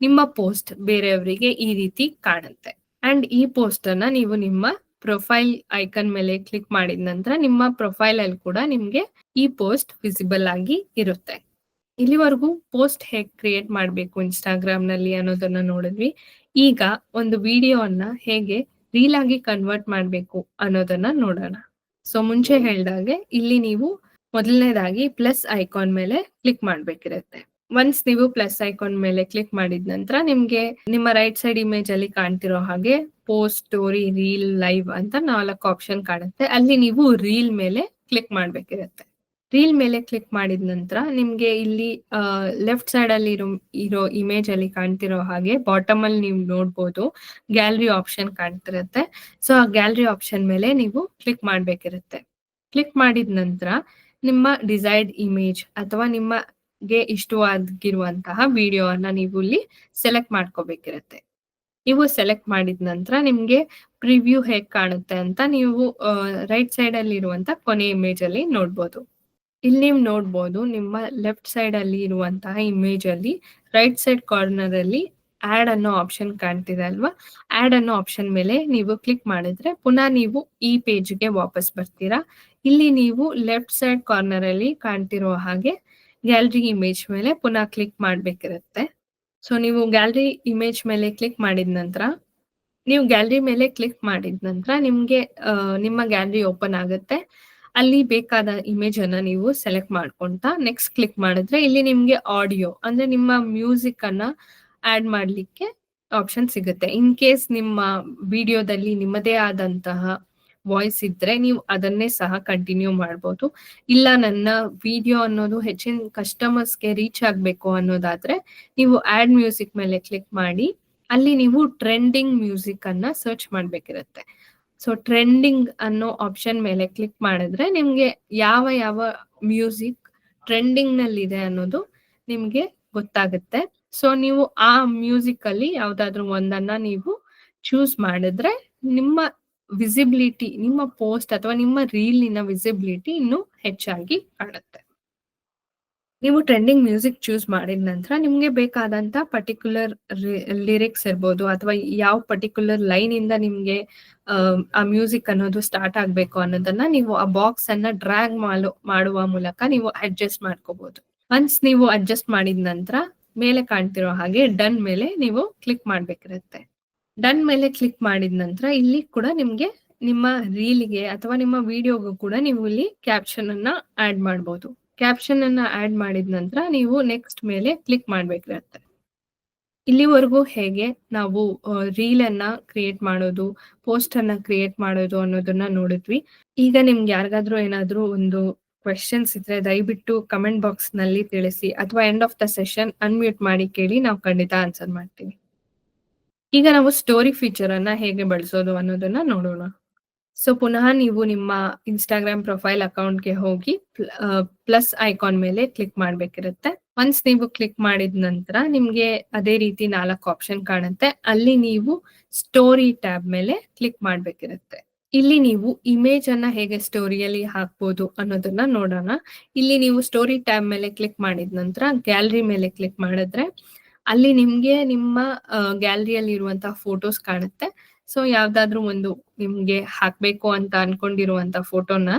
ನಿಮ್ಮ ಪೋಸ್ಟ್ ಬೇರೆಯವರಿಗೆ ಈ ರೀತಿ ಕಾಣುತ್ತೆ. ಅಂಡ್ ಈ ಪೋಸ್ಟ್ ಅನ್ನ ನೀವು ನಿಮ್ಮ ಪ್ರೊಫೈಲ್ ಐಕನ್ ಮೇಲೆ ಕ್ಲಿಕ್ ಮಾಡಿದ ನಂತರ ನಿಮ್ಮ ಪ್ರೊಫೈಲ್ ಅಲ್ಲಿ ಕೂಡ ನಿಮ್ಗೆ ಈ ಪೋಸ್ಟ್ ವಿಸಿಬಲ್ ಆಗಿ ಇರುತ್ತೆ. ಇಲ್ಲಿವರೆಗೂ ಪೋಸ್ಟ್ ಹೇಗೆ ಕ್ರಿಯೇಟ್ ಮಾಡಬೇಕು ಇನ್ಸ್ಟಾಗ್ರಾಮ್ ನಲ್ಲಿ ಅನ್ನೋದನ್ನ ನೋಡಿದ್ವಿ. ಈಗ ಒಂದು ವಿಡಿಯೋವನ್ನ ಹೇಗೆ ರೀಲ್ ಆಗಿ ಕನ್ವರ್ಟ್ ಮಾಡಬೇಕು ಅನ್ನೋದನ್ನ ನೋಡೋಣ. ಸೊ ಮುಂಚೆ ಹೇಳ್ದಾಗೆ ಇಲ್ಲಿ ನೀವು ಮೊದಲನೇದಾಗಿ ಪ್ಲಸ್ ಐಕಾನ್ ಮೇಲೆ ಕ್ಲಿಕ್ ಮಾಡ್ಬೇಕಿರುತ್ತೆ. ಒನ್ಸ್ ನೀವು ಪ್ಲಸ್ ಐಕಾನ್ ಮೇಲೆ ಕ್ಲಿಕ್ ಮಾಡಿದ ನಂತರ ನಿಮ್ಗೆ ನಿಮ್ಮ ರೈಟ್ ಸೈಡ್ ಇಮೇಜ್ ಅಲ್ಲಿ ಕಾಣ್ತಿರೋ ಹಾಗೆ ಪೋಸ್ಟ್, ಸ್ಟೋರಿ, ರೀಲ್, ಲೈವ್ ಅಂತ 4 ಆಪ್ಷನ್ ಕಾಣುತ್ತೆ. ಅಲ್ಲಿ ನೀವು ರೀಲ್ ಮೇಲೆ ಕ್ಲಿಕ್ ಮಾಡ್ಬೇಕಿರುತ್ತೆ. ರೀಲ್ ಮೇಲೆ ಕ್ಲಿಕ್ ಮಾಡಿದ ನಂತರ ನಿಮ್ಗೆ ಇಲ್ಲಿ ಲೆಫ್ಟ್ ಸೈಡ್ ಅಲ್ಲಿ ಇರೋ ಇಮೇಜ್ ಅಲ್ಲಿ ಕಾಣ್ತಿರೋ ಹಾಗೆ ಬಾಟಮ್ ಅಲ್ಲಿ ನೀವು ನೋಡ್ಬೋದು ಗ್ಯಾಲರಿ ಆಪ್ಷನ್ ಕಾಣ್ತಿರುತ್ತೆ. ಸೊ ಆ ಗ್ಯಾಲರಿ ಆಪ್ಷನ್ ಮೇಲೆ ನೀವು ಕ್ಲಿಕ್ ಮಾಡ್ಬೇಕಿರುತ್ತೆ. ಕ್ಲಿಕ್ ಮಾಡಿದ ನಂತರ ನಿಮ್ಮ ಡಿಸೈರ್ಡ್ ಇಮೇಜ್ ಅಥವಾ ನಿಮಗೆ ಇಷ್ಟವಾಗಿರುವಂತಹ ವಿಡಿಯೋವನ್ನ ನೀವು ಇಲ್ಲಿ ಸೆಲೆಕ್ಟ್ ಮಾಡ್ಕೋಬೇಕಿರುತ್ತೆ. ನೀವು ಸೆಲೆಕ್ಟ್ ಮಾಡಿದ ನಂತರ ನಿಮ್ಗೆ ಪ್ರಿವ್ಯೂ ಹೇಗ್ ಕಾಣುತ್ತೆ ಅಂತ ನೀವು ರೈಟ್ ಸೈಡ್ ಅಲ್ಲಿ ಇರುವಂತ ಕೊನೆ ಇಮೇಜ್ ಅಲ್ಲಿ ನೋಡ್ಬೋದು. ಇಲ್ಲಿ ನೀವು ನೋಡ್ಬೋದು ನಿಮ್ಮ ಲೆಫ್ಟ್ ಸೈಡ್ ಅಲ್ಲಿ ಇರುವಂತಹ ಇಮೇಜ್ ಅಲ್ಲಿ ರೈಟ್ ಸೈಡ್ ಕಾರ್ನರ್ ಅಲ್ಲಿ ಆಡ್ ಅನ್ನೋ ಆಪ್ಷನ್ ಕಾಣ್ತಿದೆ ಅಲ್ವಾ. ಆಡ್ ಅನ್ನೋ ಆಪ್ಷನ್ ಮೇಲೆ ನೀವು ಕ್ಲಿಕ್ ಮಾಡಿದ್ರೆ ಪುನಃ ನೀವು ಈ ಪೇಜ್ಗೆ ವಾಪಸ್ ಬರ್ತೀರಾ. ಇಲ್ಲಿ ನೀವು ಲೆಫ್ಟ್ ಸೈಡ್ ಕಾರ್ನರ್ ಅಲ್ಲಿ ಕಾಣ್ತಿರೋ ಹಾಗೆ ಗ್ಯಾಲರಿ ಇಮೇಜ್ ಮೇಲೆ ಪುನಃ ಕ್ಲಿಕ್ ಮಾಡ್ಬೇಕಿರುತ್ತೆ. ಸೊ ನೀವು ಗ್ಯಾಲರಿ ಇಮೇಜ್ ಮೇಲೆ ಕ್ಲಿಕ್ ಮಾಡಿದ ನಂತರ ನಿಮ್ಗೆ ನಿಮ್ಮ ಗ್ಯಾಲರಿ ಓಪನ್ ಆಗುತ್ತೆ. ಅಲ್ಲಿ ಬೇಕಾದ ಇಮೇಜ್ ಅನ್ನ ನೀವು ಸೆಲೆಕ್ಟ್ ಮಾಡ್ಕೊಂತಾ ನೆಕ್ಸ್ಟ್ ಕ್ಲಿಕ್ ಮಾಡಿದ್ರೆ ಇಲ್ಲಿ ನಿಮ್ಗೆ ಆಡಿಯೋ ಅಂದ್ರೆ ನಿಮ್ಮ ಮ್ಯೂಸಿಕ್ ಅನ್ನ ಆಡ್ ಮಾಡ್ಲಿಕ್ಕೆ ಆಪ್ಷನ್ ಸಿಗುತ್ತೆ. ಇನ್ ಕೇಸ್ ನಿಮ್ಮ ವಿಡಿಯೋದಲ್ಲಿ ನಿಮ್ಮದೇ ಆದಂತಹ ವಾಯ್ಸ್ ಇದ್ರೆ ನೀವು ಅದನ್ನೇ ಸಹ ಕಂಟಿನ್ಯೂ ಮಾಡ್ಬೋದು. ಇಲ್ಲ ನನ್ನ ವಿಡಿಯೋ ಅನ್ನೋದು ಹೆಚ್ಚಿನ ಕಸ್ಟಮರ್ಸ್ಗೆ ರೀಚ್ ಆಗ್ಬೇಕು ಅನ್ನೋದಾದ್ರೆ ನೀವು ಆಡ್ ಮ್ಯೂಸಿಕ್ ಮೇಲೆ ಕ್ಲಿಕ್ ಮಾಡಿ ಅಲ್ಲಿ ನೀವು ಟ್ರೆಂಡಿಂಗ್ ಮ್ಯೂಸಿಕ್ ಅನ್ನ ಸರ್ಚ್ ಮಾಡ್ಬೇಕಿರುತ್ತೆ. ಸೊ ಟ್ರೆಂಡಿಂಗ್ ಅನ್ನೋ ಆಪ್ಷನ್ ಮೇಲೆ ಕ್ಲಿಕ್ ಮಾಡಿದ್ರೆ ನಿಮ್ಗೆ ಯಾವ ಯಾವ ಮ್ಯೂಸಿಕ್ ಟ್ರೆಂಡಿಂಗ್ ನಲ್ಲಿ ಇದೆ ಅನ್ನೋದು ನಿಮ್ಗೆ ಗೊತ್ತಾಗುತ್ತೆ. ಸೊ ನೀವು ಆ ಮ್ಯೂಸಿಕ್ ಅಲ್ಲಿ ಯಾವ್ದಾದ್ರು ಒಂದನ್ನ ನೀವು ಚೂಸ್ ಮಾಡಿದ್ರೆ ನಿಮ್ಮ ವಿಸಿಬಿಲಿಟಿ, ನಿಮ್ಮ ಪೋಸ್ಟ್ ಅಥವಾ ನಿಮ್ಮ ರೀಲಿನ ವಿಸಿಬಿಲಿಟಿ ಇನ್ನೂ ಹೆಚ್ಚಾಗಿ ಕಾಣುತ್ತೆ. ನೀವು ಟ್ರೆಂಡಿಂಗ್ ಮ್ಯೂಸಿಕ್ ಚೂಸ್ ಮಾಡಿದ ನಂತರ ನಿಮ್ಗೆ ಬೇಕಾದಂತ ಪರ್ಟಿಕ್ಯುಲರ್ ಲಿರಿಕ್ಸ್ ಇರ್ಬೋದು ಅಥವಾ ಯಾವ ಪರ್ಟಿಕ್ಯುಲರ್ ಲೈನ್ ಇಂದ ನಿಮ್ಗೆ ಆ ಮ್ಯೂಸಿಕ್ ಅನ್ನೋದು ಸ್ಟಾರ್ಟ್ ಆಗ್ಬೇಕು ಅನ್ನೋದನ್ನ ನೀವು ಆ ಬಾಕ್ಸ್ ಅನ್ನ ಡ್ರ್ಯಾಗ್ ಮಾಡುವ ಮೂಲಕ ನೀವು ಅಡ್ಜಸ್ಟ್ ಮಾಡ್ಕೋಬಹುದು. ಒನ್ಸ್ ನೀವು ಅಡ್ಜಸ್ಟ್ ಮಾಡಿದ ನಂತರ ಮೇಲೆ ಕಾಣ್ತಿರೋ ಹಾಗೆ ಡನ್ ಮೇಲೆ ನೀವು ಕ್ಲಿಕ್ ಮಾಡ್ಬೇಕಿರುತ್ತೆ. ಡನ್ ಮೇಲೆ ಕ್ಲಿಕ್ ಮಾಡಿದ ನಂತರ ಇಲ್ಲಿ ಕೂಡ ನಿಮ್ಗೆ ನಿಮ್ಮ ರೀಲ್ಗೆ ಅಥವಾ ನಿಮ್ಮ ವಿಡಿಯೋಗೂ ಕೂಡ ನೀವು ಇಲ್ಲಿ ಕ್ಯಾಪ್ಷನ್ ಅನ್ನ ಆಡ್ ಮಾಡಬಹುದು. ಕ್ಯಾಪ್ಷನ್ ಅನ್ನ ಆಡ್ ಮಾಡಿದ ನಂತರ ನೀವು ನೆಕ್ಸ್ಟ್ ಮೇಲೆ ಕ್ಲಿಕ್ ಮಾಡ್ಬೇಕಿರುತ್ತೆ. ಇಲ್ಲಿವರೆಗೂ ಹೇಗೆ ನಾವು ರೀಲ್ ಅನ್ನ ಕ್ರಿಯೇಟ್ ಮಾಡೋದು, ಪೋಸ್ಟ್ ಅನ್ನ ಕ್ರಿಯೇಟ್ ಮಾಡೋದು ಅನ್ನೋದನ್ನ ನೋಡಿದ್ವಿ. ಈಗ ನಿಮ್ಗೆ ಯಾರಿಗಾದ್ರೂ ಏನಾದ್ರೂ ಒಂದು ಕ್ವೆಶ್ಚನ್ಸ್ ಇದ್ರೆ ದಯವಿಟ್ಟು ಕಮೆಂಟ್ ಬಾಕ್ಸ್‌ನಲ್ಲಿ ತಿಳಿಸಿ ಅಥವಾ end of the session unmute ಮಾಡಿ ಕೇಳಿ ನಾವು ಖಂಡಿತ ಆನ್ಸರ್ ಮಾಡ್ತೀವಿ. ಈಗ ನಾವು ಸ್ಟೋರಿ ಫೀಚರ್ ಅನ್ನ ಹೇಗೆ ಬಳಸೋದು ಅನ್ನೋದನ್ನ ನೋಡೋಣ. ಸೊ ಪುನಃ ನೀವು ನಿಮ್ಮ ಇನ್‌ಸ್ಟಾಗ್ರಾಮ್ ಪ್ರೊಫೈಲ್ ಅಕೌಂಟ್‌ಗೆ ಹೋಗಿ ಪ್ಲಸ್ ಐಕಾನ್ ಮೇಲೆ ಕ್ಲಿಕ್ ಮಾಡ್ಬೇಕಿರುತ್ತೆ. ಒನ್ಸ್ ನೀವು ಕ್ಲಿಕ್ ಮಾಡಿದ ನಂತರ ನಿಮ್ಗೆ ಅದೇ ರೀತಿ 4 ಆಪ್ಷನ್ ಕಾಣುತ್ತೆ. ಅಲ್ಲಿ ನೀವು ಸ್ಟೋರಿ ಟ್ಯಾಬ್ ಮೇಲೆ ಕ್ಲಿಕ್ ಮಾಡ್ಬೇಕಿರುತ್ತೆ. ಇಲ್ಲಿ ನೀವು ಇಮೇಜ್ ಅನ್ನ ಹೇಗೆ ಸ್ಟೋರಿಯಲ್ಲಿ ಹಾಕ್ಬೋದು ಅನ್ನೋದನ್ನ ನೋಡೋಣ. ಇಲ್ಲಿ ನೀವು ಸ್ಟೋರಿ ಟ್ಯಾಬ್ ಮೇಲೆ ಕ್ಲಿಕ್ ಮಾಡಿದ ನಂತರ ಗ್ಯಾಲರಿ ಮೇಲೆ ಕ್ಲಿಕ್ ಮಾಡಿದ್ರೆ ಅಲ್ಲಿ ನಿಮ್ಗೆ ನಿಮ್ಮ ಗ್ಯಾಲರಿಯಲ್ಲಿ ಇರುವಂತಹ ಫೋಟೋಸ್ ಕಾಣುತ್ತೆ. ಸೊ ಯಾವ್ದಾದ್ರು ಒಂದು ನಿಮ್ಗೆ ಹಾಕ್ಬೇಕು ಅಂತ ಅನ್ಕೊಂಡಿರುವಂತ ಫೋಟೋನ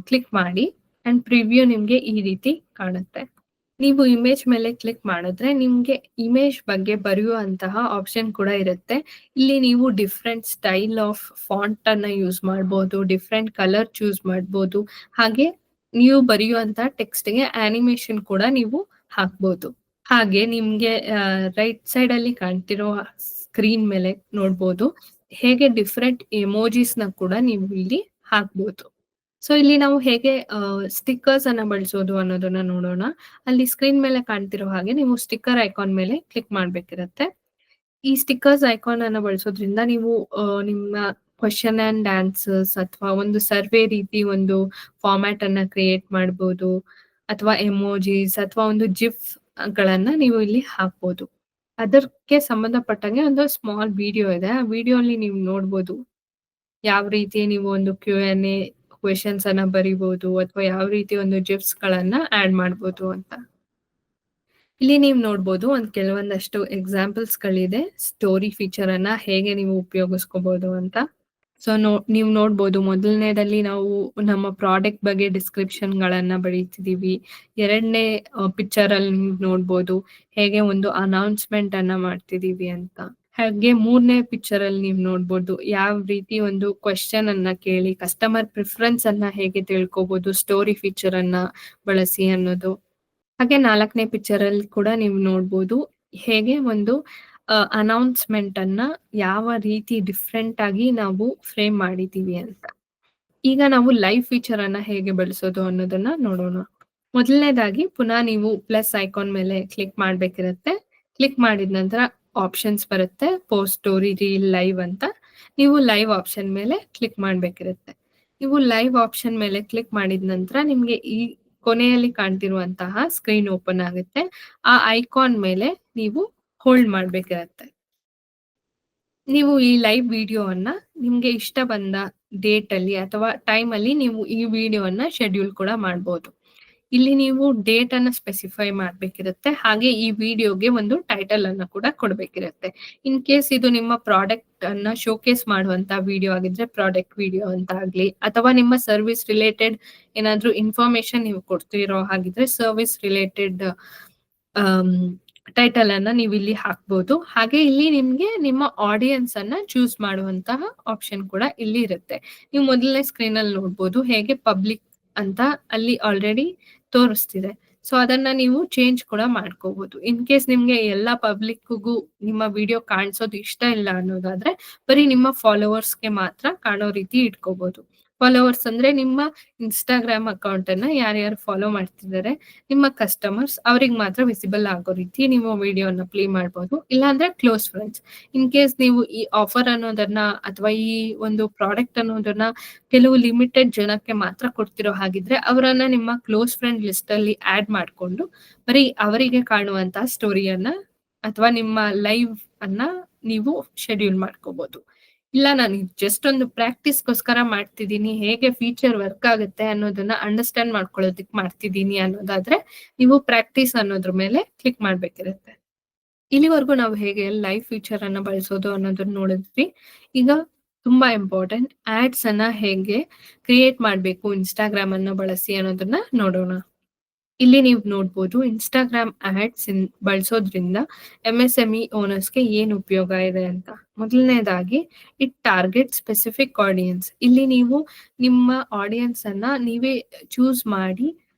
ಕ್ಲಿಕ್ ಮಾಡಿ ಅಂಡ್ ಪ್ರಿವ್ಯೂ ನಿಮ್ಗೆ ಈ ರೀತಿ ಕಾಣುತ್ತೆ. ನೀವು ಇಮೇಜ್ ಮೇಲೆ ಕ್ಲಿಕ್ ಮಾಡಿದ್ರೆ ನಿಮ್ಗೆ ಇಮೇಜ್ ಬಗ್ಗೆ ಬರೆಯುವಂತಹ ಆಪ್ಷನ್ ಕೂಡ ಇರುತ್ತೆ. ಇಲ್ಲಿ ನೀವು ಡಿಫ್ರೆಂಟ್ ಸ್ಟೈಲ್ ಆಫ್ ಫಾಂಟ್ ಅನ್ನ ಯೂಸ್ ಮಾಡ್ಬೋದು, ಡಿಫ್ರೆಂಟ್ ಕಲರ್ ಚೂಸ್ ಮಾಡ್ಬೋದು. ಹಾಗೆ ನೀವು ಬರೆಯುವಂತಹ ಟೆಕ್ಸ್ಟ್‌ಗೆ ಆನಿಮೇಷನ್ ಕೂಡ ನೀವು ಹಾಕ್ಬೋದು. ಹಾಗೆ ನಿಮ್ಗೆ ರೈಟ್ ಸೈಡ್ ಅಲ್ಲಿ ಕಾಣ್ತಿರೋ ಸ್ಕ್ರೀನ್ ಮೇಲೆ ನೋಡ್ಬೋದು ಹೇಗೆ ಡಿಫ್ರೆಂಟ್ ಎಮೋಜಿಸ್‌ನ ಕೂಡ ನೀವು ಇಲ್ಲಿ ಹಾಕ್ಬೋದು. ಸೊ ಇಲ್ಲಿ ನಾವು ಹೇಗೆ ಸ್ಟಿಕ್ಕರ್ಸ್ ಅನ್ನ ಬಳಸೋದು ಅನ್ನೋದನ್ನ ನೋಡೋಣ. ಅಲ್ಲಿ ಸ್ಕ್ರೀನ್ ಮೇಲೆ ಕಾಣ್ತಿರೋ ಹಾಗೆ ನೀವು ಸ್ಟಿಕ್ಕರ್ ಐಕಾನ್ ಮೇಲೆ ಕ್ಲಿಕ್ ಮಾಡ್ಬೇಕಿರುತ್ತೆ. ಈ ಸ್ಟಿಕ್ಕರ್ಸ್ ಐಕಾನ್ ಅನ್ನ ಬಳಸೋದ್ರಿಂದ ನೀವು ನಿಮ್ಮ ಕ್ವೆಶ್ಚನ್ ಅಂಡ್ ಆನ್ಸರ್ಸ್ ಅಥವಾ ಒಂದು ಸರ್ವೆ ರೀತಿ ಒಂದು ಫಾರ್ಮ್ಯಾಟ್ ಅನ್ನ ಕ್ರಿಯೇಟ್ ಮಾಡ್ಬೋದು. ಅಥವಾ ಎಮೋಜಿಸ್ ಅಥವಾ ಒಂದು ಜಿಫ್ ಗಳನ್ನ ನೀವು ಇಲ್ಲಿ ಹಾಕ್ಬೋದು. ಅದಕ್ಕೆ ಸಂಬಂಧಪಟ್ಟಂಗೆ ಒಂದು ಸ್ಮಾಲ್ ವಿಡಿಯೋ ಇದೆ. ಆ ವಿಡಿಯೋಲಿ ನೀವು ನೋಡ್ಬೋದು. ಯಾವ ರೀತಿ ನೀವು ಒಂದು Q&A ಕ್ವೆಷನ್ಸ್ ಅನ್ನ ಬರಿಬೋದು ಅಥವಾ ಯಾವ ರೀತಿ ಒಂದು ಜಿಫ್ಸ್ ಗಳನ್ನ ಆಡ್ ಮಾಡ್ಬೋದು ಅಂತ. ಇಲ್ಲಿ ನೀವು ನೋಡ್ಬೋದು ಕೆಲವೊಂದಷ್ಟು ಎಕ್ಸಾಂಪಲ್ಸ್ ಗಳಿದೆ. ಸ್ಟೋರಿ ಫೀಚರ್ ಅನ್ನ ಹೇಗೆ ನೀವು ಉಪಯೋಗಿಸ್ಕೋಬಹುದು ಅಂತ. ಸೊ ನೀವು ನೋಡ್ಬೋದು ಮೊದಲನೇದಲ್ಲಿ ನಾವು ನಮ್ಮ ಪ್ರಾಡಕ್ಟ್ ಬಗ್ಗೆ ಡಿಸ್ಕ್ರಿಪ್ಷನ್ ಗಳನ್ನ ಬರೀತಿದೀವಿ. ಎರಡನೇ ಪಿಕ್ಚರ್ ಅಲ್ಲಿ ನೀವು ನೋಡ್ಬೋದು ಹೇಗೆ ಒಂದು ಅನೌನ್ಸ್ಮೆಂಟ್ ಅನ್ನ ಮಾಡ್ತಿದೀವಿ ಅಂತ. ಹಾಗೆ ಮೂರನೇ ಪಿಕ್ಚರ್ ಅಲ್ಲಿ ನೀವು ನೋಡ್ಬೋದು ಯಾವ ರೀತಿ ಒಂದು ಕ್ವೆಶ್ಚನ್ ಅನ್ನ ಕೇಳಿ ಕಸ್ಟಮರ್ ಪ್ರಿಫರೆನ್ಸ್ ಅನ್ನ ಹೇಗೆ ತಿಳ್ಕೊಬಹುದು ಸ್ಟೋರಿ ಫೀಚರ್ ಅನ್ನ ಬಳಸಿ ಅನ್ನೋದು. ಹಾಗೆ 4ನೇ ಪಿಕ್ಚರ್ ಅಲ್ಲಿ ಕೂಡ ನೀವು ನೋಡ್ಬೋದು ಹೇಗೆ ಒಂದು ಅನೌನ್ಸ್ಮೆಂಟ್ ಅನ್ನ ಯಾವ ರೀತಿ ಡಿಫ್ರೆಂಟ್ ಆಗಿ ನಾವು ಫ್ರೇಮ್ ಮಾಡಿದೀವಿ ಅಂತ. ಈಗ ನಾವು ಲೈವ್ ಫೀಚರ್ ಅನ್ನ ಹೇಗೆ ಬಳಸೋದು ಅನ್ನೋದನ್ನ ನೋಡೋಣ. ಮೊದಲನೇದಾಗಿ ಪುನಃ ನೀವು ಪ್ಲಸ್ ಐಕಾನ್ ಮೇಲೆ ಕ್ಲಿಕ್ ಮಾಡ್ಬೇಕಿರುತ್ತೆ. ಕ್ಲಿಕ್ ಮಾಡಿದ ನಂತರ ಆಪ್ಷನ್ಸ್ ಬರುತ್ತೆ ಪೋಸ್ಟ್, ಸ್ಟೋರಿ, ರೀಲ್, ಲೈವ್ ಅಂತ. ನೀವು ಲೈವ್ ಆಪ್ಷನ್ ಮೇಲೆ ಕ್ಲಿಕ್ ಮಾಡ್ಬೇಕಿರುತ್ತೆ. ನೀವು ಲೈವ್ ಆಪ್ಷನ್ ಮೇಲೆ ಕ್ಲಿಕ್ ಮಾಡಿದ ನಂತರ ನಿಮ್ಗೆ ಈ ಕೊನೆಯಲ್ಲಿ ಕಾಣ್ತಿರುವಂತಹ ಸ್ಕ್ರೀನ್ ಓಪನ್ ಆಗುತ್ತೆ. ಆ ಐಕಾನ್ ಮೇಲೆ ನೀವು ಹೋಲ್ಡ್ ಮಾಡ್ಬೇಕಿರುತ್ತೆ. ನೀವು ಈ ಲೈವ್ ವಿಡಿಯೋವನ್ನ ನಿಮ್ಗೆ ಇಷ್ಟ ಬಂದ ಡೇಟ್ ಅಲ್ಲಿ ಅಥವಾ ಟೈಮ್ ಅಲ್ಲಿ ನೀವು ಈ ವಿಡಿಯೋವನ್ನ ಶೆಡ್ಯೂಲ್ ಕೂಡ ಮಾಡ್ಬೋದು. ಇಲ್ಲಿ ನೀವು ಡೇಟ್ ಅನ್ನ ಸ್ಪೆಸಿಫೈ ಮಾಡ್ಬೇಕಿರುತ್ತೆ. ಹಾಗೆ ಈ ವಿಡಿಯೋಗೆ ಒಂದು ಟೈಟಲ್ ಅನ್ನ ಕೂಡ ಕೊಡ್ಬೇಕಿರುತ್ತೆ. ಇನ್ ಕೇಸ್ ಇದು ನಿಮ್ಮ ಪ್ರಾಡಕ್ಟ್ ಅನ್ನ ಶೋಕೇಸ್ ಮಾಡುವಂತ ವಿಡಿಯೋ ಆಗಿದ್ರೆ ಪ್ರಾಡಕ್ಟ್ ವಿಡಿಯೋ ಅಂತ ಆಗ್ಲಿ ಅಥವಾ ನಿಮ್ಮ ಸರ್ವಿಸ್ ರಿಲೇಟೆಡ್ ಏನಾದ್ರೂ ಇನ್ಫಾರ್ಮೇಶನ್ ನೀವು ಕೊಡ್ತಿರೋ ಹಾಗಿದ್ರೆ ಸರ್ವಿಸ್ ರಿಲೇಟೆಡ್ ಟೈಟಲ್ ಅನ್ನ ನೀವು ಇಲ್ಲಿ ಹಾಕ್ಬೋದು. ಹಾಗೆ ಇಲ್ಲಿ ನಿಮ್ಗೆ ನಿಮ್ಮ ಆಡಿಯನ್ಸ್ ಅನ್ನ ಚೂಸ್ ಮಾಡುವಂತಹ ಆಪ್ಷನ್ ಕೂಡ ಇಲ್ಲಿ ಇರುತ್ತೆ. ನೀವು ಮೊದಲನೇ ಸ್ಕ್ರೀನ್ ಅಲ್ಲಿ ನೋಡ್ಬೋದು ಹೇಗೆ ಪಬ್ಲಿಕ್ ಅಂತ ಅಲ್ಲಿ ಆಲ್ರೆಡಿ ತೋರಿಸ್ತಿದೆ. ಸೊ ಅದನ್ನ ನೀವು ಚೇಂಜ್ ಕೂಡ ಮಾಡ್ಕೋಬಹುದು. ಇನ್ ಕೇಸ್ ನಿಮ್ಗೆ ಎಲ್ಲಾ ಪಬ್ಲಿಕ್‌ಗೂ ನಿಮ್ಮ ವಿಡಿಯೋ ಕಾಣಿಸೋದು ಇಷ್ಟ ಇಲ್ಲ ಅನ್ನೋದಾದ್ರೆ ಬರೀ ನಿಮ್ಮ ಫಾಲೋವರ್ಸ್‌ಗೆ ಮಾತ್ರ ಕಾಣೋ ರೀತಿ ಇಟ್ಕೋಬಹುದು. ಫಾಲೋವರ್ಸ್ ಅಂದ್ರೆ ನಿಮ್ಮ ಇನ್‌ಸ್ಟಾಗ್ರಾಮ್ ಅಕೌಂಟ್ ಅನ್ನ ಯಾರ್ಯಾರು ಫಾಲೋ ಮಾಡ್ತಿದ್ದಾರೆ ನಿಮ್ಮ ಕಸ್ಟಮರ್ಸ್ ಅವ್ರಿಗೆ ಮಾತ್ರ ವಿಸಿಬಲ್ ಆಗೋ ರೀತಿ ನೀವು ವಿಡಿಯೋನ ಪ್ಲೇ ಮಾಡ್ಬೋದು. ಇಲ್ಲಾಂದ್ರೆ ಕ್ಲೋಸ್ ಫ್ರೆಂಡ್ಸ್. ಇನ್ ಕೇಸ್ ನೀವು ಈ ಆಫರ್ ಅನ್ನೋದನ್ನ ಅಥವಾ ಈ ಒಂದು ಪ್ರಾಡಕ್ಟ್ ಅನ್ನೋದನ್ನ ಕೆಲವು ಲಿಮಿಟೆಡ್ ಜನಕ್ಕೆ ಮಾತ್ರ ಕೊಡ್ತಿರೋ ಹಾಗಿದ್ರೆ ಅವರನ್ನ ನಿಮ್ಮ ಕ್ಲೋಸ್ ಫ್ರೆಂಡ್ ಲಿಸ್ಟ್ ಅಲ್ಲಿ ಆಡ್ ಮಾಡ್ಕೊಂಡು ಬರೀ ಅವರಿಗೆ ಕಾಣುವಂತಹ ಸ್ಟೋರಿಯನ್ನ ಅಥವಾ ನಿಮ್ಮ ಲೈವ್ ಅನ್ನ ನೀವು ಶೆಡ್ಯೂಲ್ ಮಾಡ್ಕೋಬಹುದು. ಇಲ್ಲ ನಾನು ಜಸ್ಟ್ ಒಂದು ಪ್ರಾಕ್ಟೀಸ್‌ಗೋಸ್ಕರ ಮಾಡ್ತಿದ್ದೀನಿ, ಹೇಗೆ ಫೀಚರ್ ವರ್ಕ್ ಆಗುತ್ತೆ ಅನ್ನೋದನ್ನ ಅಂಡರ್‌ಸ್ಟ್ಯಾಂಡ್ ಮಾಡ್ಕೊಳ್ಳೋದಕ್ಕೆ ಮಾಡ್ತಿದ್ದೀನಿ ಅನ್ನೋದಾದ್ರೆ ನೀವು ಪ್ರಾಕ್ಟೀಸ್ ಅನ್ನೋದ್ರ ಮೇಲೆ ಕ್ಲಿಕ್ ಮಾಡ್ಬೇಕಿರುತ್ತೆ. ಇಲ್ಲಿವರೆಗೂ ನಾವು ಹೇಗೆ ಲೈವ್ ಫೀಚರ್ ಅನ್ನ ಬಳಸೋದು ಅನ್ನೋದನ್ನ ನೋಡಿದ್ವಿ. ಈಗ ತುಂಬಾ ಇಂಪಾರ್ಟೆಂಟ್ ಆಡ್ಸ್ ಅನ್ನ ಹೇಗೆ ಕ್ರಿಯೇಟ್ ಮಾಡ್ಬೇಕು ಇನ್‌ಸ್ಟಾಗ್ರಾಮ್ ಅನ್ನ ಬಳಸಿ ಅನ್ನೋದನ್ನ ನೋಡೋಣ. ಇಲ್ಲಿ ನೀವು ನೋಡ್ಬೋದು ಇನ್‌ಸ್ಟಾಗ್ರಾಮ್ ಆಡ್ಸ್ ಬಳಸೋದ್ರಿಂದ ಎಂಎಸ್ಎಂಇ ಓನರ್ಸ್‌ಗೆ ಏನು ಉಪಯೋಗ ಇದೆ ಅಂತ. ಮೊದಲನೇದಾಗಿ ಇಟ್ ಟಾರ್ಗೆಟ್ ಸ್ಪೆಸಿಫಿಕ್ ಆಡಿಯನ್ಸ್. ಇಲ್ಲಿ ನೀವು ನಿಮ್ಮ ಆಡಿಯನ್ಸ್ ಅನ್ನ ನೀವೇ ಚೂಸ್ ಮಾಡಿ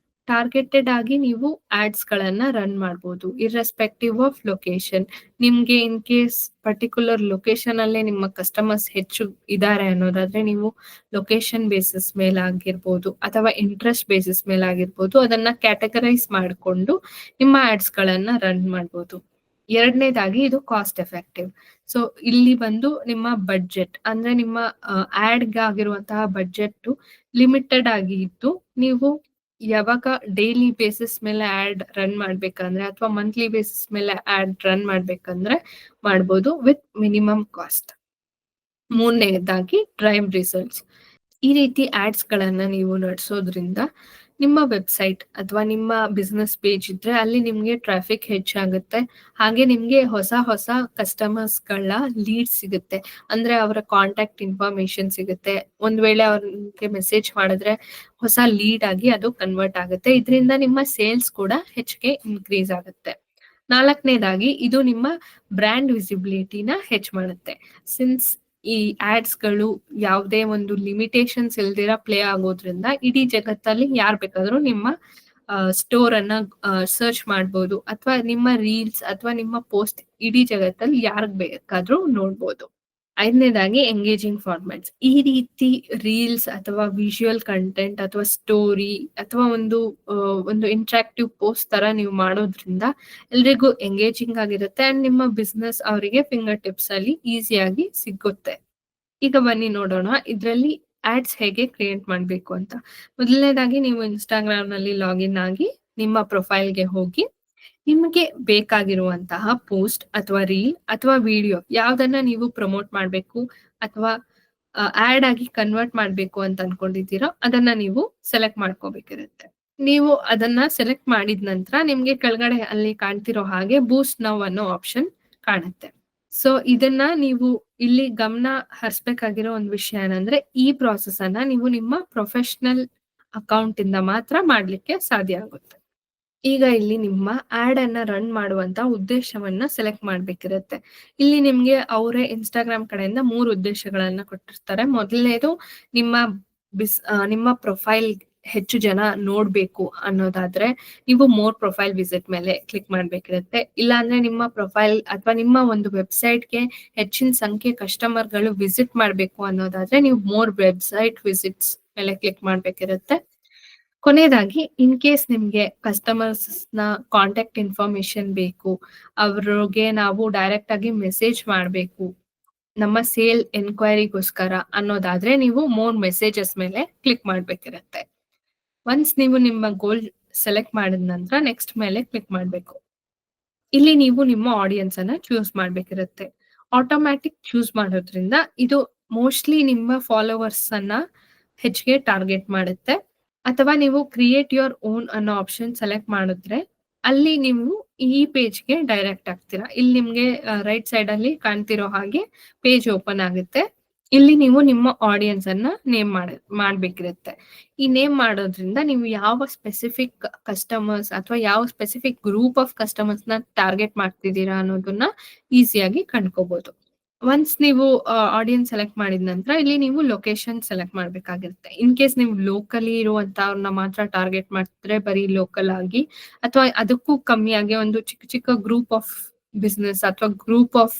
ಟಾರ್ಗೆಟೆಡ್ ಆಗಿ ನೀವು ಆಡ್ಸ್ ಗಳನ್ನ ರನ್ ಮಾಡ್ಬೋದು ಇರ್ರೆಸ್ಪೆಕ್ಟಿವ್ ಆಫ್ ಲೊಕೇಶನ್. ನಿಮ್ಗೆ ಇನ್ ಕೇಸ್ ಪರ್ಟಿಕ್ಯುಲರ್ ಲೊಕೇಶನ್ ಅಲ್ಲೇ ನಿಮ್ಮ ಕಸ್ಟಮರ್ಸ್ ಹೆಚ್ಚು ಇದ್ದಾರೆ ಅನ್ನೋದಾದ್ರೆ ನೀವು ಲೊಕೇಶನ್ ಬೇಸಿಸ್ ಮೇಲಾಗಿರ್ಬೋದು ಅಥವಾ ಇಂಟ್ರೆಸ್ಟ್ ಬೇಸಿಸ್ ಮೇಲಾಗಿರ್ಬೋದು ಅದನ್ನ ಕ್ಯಾಟಗರೈಸ್ ಮಾಡಿಕೊಂಡು ನಿಮ್ಮ ಆಡ್ಸ್ ಗಳನ್ನ ರನ್ ಮಾಡ್ಬೋದು. ಎರಡನೇದಾಗಿ ಇದು ಕಾಸ್ಟ್ ಎಫೆಕ್ಟಿವ್. ಸೊ ಇಲ್ಲಿ ಬಂದು ನಿಮ್ಮ ಬಡ್ಜೆಟ್ ಅಂದ್ರೆ ನಿಮ್ಮ ಆಡ್ ಆಗಿರುವಂತಹ ಬಡ್ಜೆಟ್ ಲಿಮಿಟೆಡ್ ಆಗಿ ಇದ್ದು ನೀವು ಯಾವಾಗ ಡೈಲಿ ಬೇಸಿಸ್ ಮೇಲೆ ಆಡ್ ರನ್ ಮಾಡ್ಬೇಕಂದ್ರೆ ಅಥವಾ ಮಂತ್ಲಿ ಬೇಸಿಸ್ ಮೇಲೆ ಆಡ್ ರನ್ ಮಾಡ್ಬೇಕಂದ್ರೆ ಮಾಡ್ಬೋದು ವಿತ್ ಮಿನಿಮಮ್ ಕಾಸ್ಟ್. ಮೂರನೇದಾಗಿ ಡ್ರೈವ್ ರಿಸಲ್ಟ್ಸ್. ಈ ರೀತಿ ಆಡ್ಸ್ ಗಳನ್ನ ನೀವು ನಡೆಸೋದ್ರಿಂದ ನಿಮ್ಮ ವೆಬ್ಸೈಟ್ ಅಥವಾ ನಿಮ್ಮ ಬಿಸ್ನೆಸ್ ಪೇಜ್ ಇದ್ರೆ ಅಲ್ಲಿ ನಿಮ್ಗೆ ಟ್ರಾಫಿಕ್ ಹೆಚ್ಚಾಗುತ್ತೆ. ಹಾಗೆ ನಿಮ್ಗೆ ಹೊಸ ಹೊಸ ಕಸ್ಟಮರ್ಸ್ ಗಳ ಲೀಡ್ ಸಿಗುತ್ತೆ. ಅಂದ್ರೆ ಅವರ ಕಾಂಟ್ಯಾಕ್ಟ್ ಇನ್ಫಾರ್ಮೇಶನ್ ಸಿಗುತ್ತೆ. ಒಂದ್ ವೇಳೆ ಅವ್ರಿಗೆ ಮೆಸೇಜ್ ಮಾಡಿದ್ರೆ ಹೊಸ ಲೀಡ್ ಆಗಿ ಅದು ಕನ್ವರ್ಟ್ ಆಗುತ್ತೆ. ಇದರಿಂದ ನಿಮ್ಮ ಸೇಲ್ಸ್ ಕೂಡ ಹೆಚ್ಚಿಗೆ ಇನ್ಕ್ರೀಸ್ ಆಗುತ್ತೆ. ನಾಲ್ಕನೇದಾಗಿ ಇದು ನಿಮ್ಮ ಬ್ರ್ಯಾಂಡ್ ವಿಸಿಬಿಲಿಟಿನ ಹೆಚ್ಚು ಮಾಡುತ್ತೆ. ಸಿನ್ಸ್ ಈ ಆಡ್ಸ್ ಗಳು ಯಾವುದೇ ಒಂದು ಲಿಮಿಟೇಷನ್ಸ್ ಇಲ್ದಿರ ಪ್ಲೇ ಆಗೋದ್ರಿಂದ ಇಡೀ ಜಗತ್ತಲ್ಲಿ ಯಾರ್ ಬೇಕಾದ್ರೂ ನಿಮ್ಮ ಸ್ಟೋರ್ ಅನ್ನ ಸರ್ಚ್ ಮಾಡ್ಬೋದು ಅಥವಾ ನಿಮ್ಮ ರೀಲ್ಸ್ ಅಥವಾ ನಿಮ್ಮ ಪೋಸ್ಟ್ ಇಡೀ ಜಗತ್ತಲ್ಲಿ ಯಾರಿಗ್ ಬೇಕಾದ್ರೂ ನೋಡ್ಬೋದು. ಐದನೇದಾಗಿ ಎಂಗೇಜಿಂಗ್ ಫಾರ್ಮ್ಯಾಟ್ಸ್. ಈ ರೀತಿ ರೀಲ್ಸ್ ಅಥವಾ ವಿಜುವಲ್ ಕಂಟೆಂಟ್ ಅಥವಾ ಸ್ಟೋರಿ ಅಥವಾ ಒಂದು ಇಂಟ್ರಾಕ್ಟಿವ್ ಪೋಸ್ಟ್ ತರ ನೀವು ಮಾಡೋದ್ರಿಂದ ಎಲ್ರಿಗೂ ಎಂಗೇಜಿಂಗ್ ಆಗಿರುತ್ತೆ ಅಂಡ್ ನಿಮ್ಮ ಬಿಸ್ನೆಸ್ ಅವರಿಗೆ ಫಿಂಗರ್ ಟಿಪ್ಸ್ ಅಲ್ಲಿ ಈಸಿಯಾಗಿ ಸಿಗುತ್ತೆ. ಈಗ ಬನ್ನಿ ನೋಡೋಣ ಇದ್ರಲ್ಲಿ ಆಡ್ಸ್ ಹೇಗೆ ಕ್ರಿಯೇಟ್ ಮಾಡ್ಬೇಕು ಅಂತ. ಮೊದಲನೇದಾಗಿ ನೀವು ಇನ್ಸ್ಟಾಗ್ರಾಮ್ ನಲ್ಲಿ ಲಾಗಿನ್ ಆಗಿ ನಿಮ್ಮ ಪ್ರೊಫೈಲ್ಗೆ ಹೋಗಿ ನಿಮಗೆ ಬೇಕಾಗಿರುವಂತಹ ಪೋಸ್ಟ್ ಅಥವಾ ರೀಲ್ ಅಥವಾ ವಿಡಿಯೋ ಯಾವ್ದನ್ನ ನೀವು ಪ್ರಮೋಟ್ ಮಾಡ್ಬೇಕು ಅಥವಾ ಆಡ್ ಆಗಿ ಕನ್ವರ್ಟ್ ಮಾಡ್ಬೇಕು ಅಂತ ಅನ್ಕೊಂಡಿದ್ದೀರೋ ಅದನ್ನ ನೀವು ಸೆಲೆಕ್ಟ್ ಮಾಡ್ಕೋಬೇಕಿರುತ್ತೆ. ನೀವು ಅದನ್ನ ಸೆಲೆಕ್ಟ್ ಮಾಡಿದ ನಂತರ ನಿಮ್ಗೆ ಕೆಳಗಡೆ ಅಲ್ಲಿ ಕಾಣ್ತಿರೋ ಹಾಗೆ ಬೂಸ್ಟ್ ನೌ ಅನ್ನೋ ಆಪ್ಷನ್ ಕಾಣುತ್ತೆ. ಸೊ ಇದನ್ನ ನೀವು ಇಲ್ಲಿ ಗಮನ ಹರಿಸ್ಬೇಕಾಗಿರೋ ಒಂದು ವಿಷಯ ಏನಂದ್ರೆ ಈ ಪ್ರಾಸೆಸ್ ಅನ್ನ ನೀವು ನಿಮ್ಮ ಪ್ರೊಫೆಷನಲ್ ಅಕೌಂಟ್ ಇಂದ ಮಾತ್ರ ಮಾಡ್ಲಿಕ್ಕೆ ಸಾಧ್ಯ ಆಗುತ್ತೆ. ಈಗ ಇಲ್ಲಿ ನಿಮ್ಮ ಆಡ್ ಅನ್ನ ರನ್ ಮಾಡುವಂತ ಉದ್ದೇಶವನ್ನ ಸೆಲೆಕ್ಟ್ ಮಾಡ್ಬೇಕಿರುತ್ತೆ. ಇಲ್ಲಿ ನಿಮ್ಗೆ ಅವರೇ ಇನ್ಸ್ಟಾಗ್ರಾಮ್ ಕಡೆಯಿಂದ 3 ಉದ್ದೇಶಗಳನ್ನ ಕೊಟ್ಟಿರ್ತಾರೆ. ಮೊದಲನೇದು ನಿಮ್ಮ ಪ್ರೊಫೈಲ್ ಹೆಚ್ಚು ಜನ ನೋಡ್ಬೇಕು ಅನ್ನೋದಾದ್ರೆ ನೀವು ಮೋರ್ ಪ್ರೊಫೈಲ್ ವಿಸಿಟ್ ಮೇಲೆ ಕ್ಲಿಕ್ ಮಾಡ್ಬೇಕಿರುತ್ತೆ. ಇಲ್ಲಾಂದ್ರೆ ನಿಮ್ಮ ಪ್ರೊಫೈಲ್ ಅಥವಾ ನಿಮ್ಮ ಒಂದು ವೆಬ್ಸೈಟ್ಗೆ ಹೆಚ್ಚಿನ ಸಂಖ್ಯೆ ಕಸ್ಟಮರ್ಗಳು ವಿಸಿಟ್ ಮಾಡ್ಬೇಕು ಅನ್ನೋದಾದ್ರೆ ನೀವು ಮೋರ್ ವೆಬ್ಸೈಟ್ ವಿಸಿಟ್ಸ್ ಮೇಲೆ ಕ್ಲಿಕ್ ಮಾಡ್ಬೇಕಿರುತ್ತೆ. ಕೊನೆಯದಾಗಿ ಇನ್ ಕೇಸ್ ನಿಮ್ಗೆ ಕಸ್ಟಮರ್ಸ್ ನ ಕಾಂಟ್ಯಾಕ್ಟ್ ಇನ್ಫಾರ್ಮೇಶನ್ ಬೇಕು, ಅವ್ರಿಗೆ ನಾವು ಡೈರೆಕ್ಟ್ ಆಗಿ ಮೆಸೇಜ್ ಮಾಡ್ಬೇಕು ನಮ್ಮ ಸೇಲ್ ಎನ್ಕ್ವೈರಿಗೋಸ್ಕರ ಅನ್ನೋದಾದ್ರೆ ನೀವು ಮೋರ್ ಮೆಸೇಜಸ್ ಮೇಲೆ ಕ್ಲಿಕ್ ಮಾಡ್ಬೇಕಿರುತ್ತೆ. ಒನ್ಸ್ ನೀವು ನಿಮ್ಮ ಗೋಲ್ ಸೆಲೆಕ್ಟ್ ಮಾಡಿದ ನಂತರ ನೆಕ್ಸ್ಟ್ ಮೇಲೆ ಕ್ಲಿಕ್ ಮಾಡ್ಬೇಕು. ಇಲ್ಲಿ ನೀವು ನಿಮ್ಮ ಆಡಿಯನ್ಸ್ ಅನ್ನ ಚೂಸ್ ಮಾಡ್ಬೇಕಿರುತ್ತೆ. ಆಟೋಮ್ಯಾಟಿಕ್ ಚೂಸ್ ಮಾಡೋದ್ರಿಂದ ಇದು ಮೋಸ್ಟ್ಲಿ ನಿಮ್ಮ ಫಾಲೋವರ್ಸ್ ಅನ್ನ ಹೆಚ್ಚಿಗೆ ಟಾರ್ಗೆಟ್ ಮಾಡುತ್ತೆ. ಅಥವಾ ನೀವು ಕ್ರಿಯೇಟ್ ಯುವರ್ ಓನ್ ಅನ್ನೋ ಆಪ್ಷನ್ ಸೆಲೆಕ್ಟ್ ಮಾಡಿದ್ರೆ ಅಲ್ಲಿ ನೀವು ಈ ಪೇಜ್ಗೆ ಡೈರೆಕ್ಟ್ ಆಗ್ತೀರಾ. ಇಲ್ಲಿ ನಿಮ್ಗೆ ರೈಟ್ ಸೈಡ್ ಅಲ್ಲಿ ಕಾಣ್ತಿರೋ ಹಾಗೆ ಪೇಜ್ ಓಪನ್ ಆಗುತ್ತೆ. ಇಲ್ಲಿ ನೀವು ನಿಮ್ಮ ಆಡಿಯನ್ಸ್ ಅನ್ನ ನೇಮ್ ಮಾಡ್ಬೇಕಿರುತ್ತೆ. ಈ ನೇಮ್ ಮಾಡೋದ್ರಿಂದ ನೀವು ಯಾವ ಸ್ಪೆಸಿಫಿಕ್ ಕಸ್ಟಮರ್ಸ್ ಅಥವಾ ಯಾವ ಸ್ಪೆಸಿಫಿಕ್ ಗ್ರೂಪ್ ಆಫ್ ಕಸ್ಟಮರ್ಸ್ ನ ಟಾರ್ಗೆಟ್ ಮಾಡ್ತಿದ್ದೀರಾ ಅನ್ನೋದನ್ನ ಈಸಿಯಾಗಿ ಕಂಡ್ಕೋಬಹುದು. ಒನ್ಸ್ ನೀವು ಆಡಿಯನ್ಸ್ ಸೆಲೆಕ್ಟ್ ಮಾಡಿದ ನಂತರ ಇಲ್ಲಿ ನೀವು ಲೊಕೇಶನ್ ಸೆಲೆಕ್ಟ್ ಮಾಡ್ಬೇಕಾಗಿರುತ್ತೆ. ಇನ್ ಕೇಸ್ ನೀವು ಲೋಕಲಿ ಇರುವಂತವ್ರನ್ನ ಮಾತ್ರ ಟಾರ್ಗೆಟ್ ಮಾಡ್ತಿದ್ರೆ ಬರೀ ಲೋಕಲ್ ಆಗಿ ಅಥವಾ ಅದಕ್ಕೂ ಕಮ್ಮಿಯಾಗಿ ಒಂದು ಚಿಕ್ಕ ಚಿಕ್ಕ ಗ್ರೂಪ್ ಆಫ್ ಬಿಸ್ನೆಸ್ ಅಥವಾ ಗ್ರೂಪ್ ಆಫ್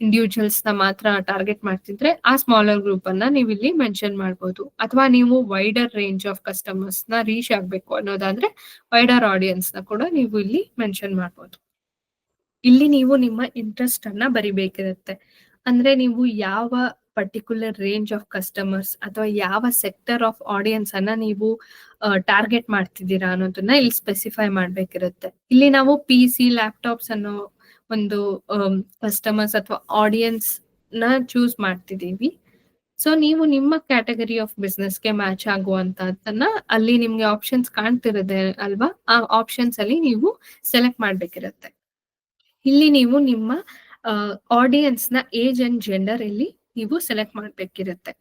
ಇಂಡಿವಿಜುವಲ್ಸ್ ನ ಮಾತ್ರ ಟಾರ್ಗೆಟ್ ಮಾಡ್ತಿದ್ರೆ ಆ ಸ್ಮಾಲರ್ ಗ್ರೂಪ್ ಅನ್ನ ನೀವು ಇಲ್ಲಿ ಮೆನ್ಷನ್ ಮಾಡ್ಬೋದು. ಅಥವಾ ನೀವು ವೈಡರ್ ರೇಂಜ್ ಆಫ್ ಕಸ್ಟಮರ್ಸ್ ನ ರೀಚ್ ಆಗ್ಬೇಕು ಅನ್ನೋದಾದ್ರೆ ವೈಡರ್ ಆಡಿಯನ್ಸ್ ನ ಕೂಡ ನೀವು ಇಲ್ಲಿ ಮೆನ್ಷನ್ ಮಾಡ್ಬೋದು. ಇಲ್ಲಿ ನೀವು ನಿಮ್ಮ ಇಂಟ್ರೆಸ್ಟ್ ಅನ್ನ ಬರಿಬೇಕಿರುತ್ತೆ. ಅಂದ್ರೆ ನೀವು ಯಾವ ಪರ್ಟಿಕ್ಯುಲರ್ ರೇಂಜ್ ಆಫ್ ಕಸ್ಟಮರ್ಸ್ ಅಥವಾ ಯಾವ ಸೆಕ್ಟರ್ ಆಫ್ ಆಡಿಯನ್ಸ್ ಅನ್ನ ನೀವು ಟಾರ್ಗೆಟ್ ಮಾಡ್ತಿದ್ದೀರಾ ಅನ್ನೋದನ್ನ ಇಲ್ಲಿ ಸ್ಪೆಸಿಫೈ ಮಾಡ್ಬೇಕಿರುತ್ತೆ. ಇಲ್ಲಿ ನಾವು PC ಲ್ಯಾಪ್ಟಾಪ್ಸ್ ಅನ್ನೋ ಒಂದು ಕಸ್ಟಮರ್ಸ್ ಅಥವಾ ಆಡಿಯನ್ಸ್ ನ ಚೂಸ್ ಮಾಡ್ತಿದೀವಿ. ಸೊ ನೀವು ನಿಮ್ಮ ಕ್ಯಾಟಗರಿ ಆಫ್ ಬಿಸ್ನೆಸ್ಗೆ ಮ್ಯಾಚ್ ಆಗುವಂತದನ್ನ ಅಲ್ಲಿ ನಿಮ್ಗೆ ಆಪ್ಷನ್ಸ್ ಕಾಣ್ತಿರುತ್ತೆ ಅಲ್ವಾ, ಆ ಆಪ್ಷನ್ಸ್ ಅಲ್ಲಿ ನೀವು ಸೆಲೆಕ್ಟ್ ಮಾಡ್ಬೇಕಿರುತ್ತೆ. ಇಲ್ಲಿ ನೀವು ನಿಮ್ಮ ಆಡಿಯನ್ಸ್ ನ ಏಜ್ ಅಂಡ್ ಜೆಂಡರ್ ಇಲ್ಲಿ ನೀವು ಸೆಲೆಕ್ಟ್ ಮಾಡ್ಬೇಕಿರುತ್ತೆ.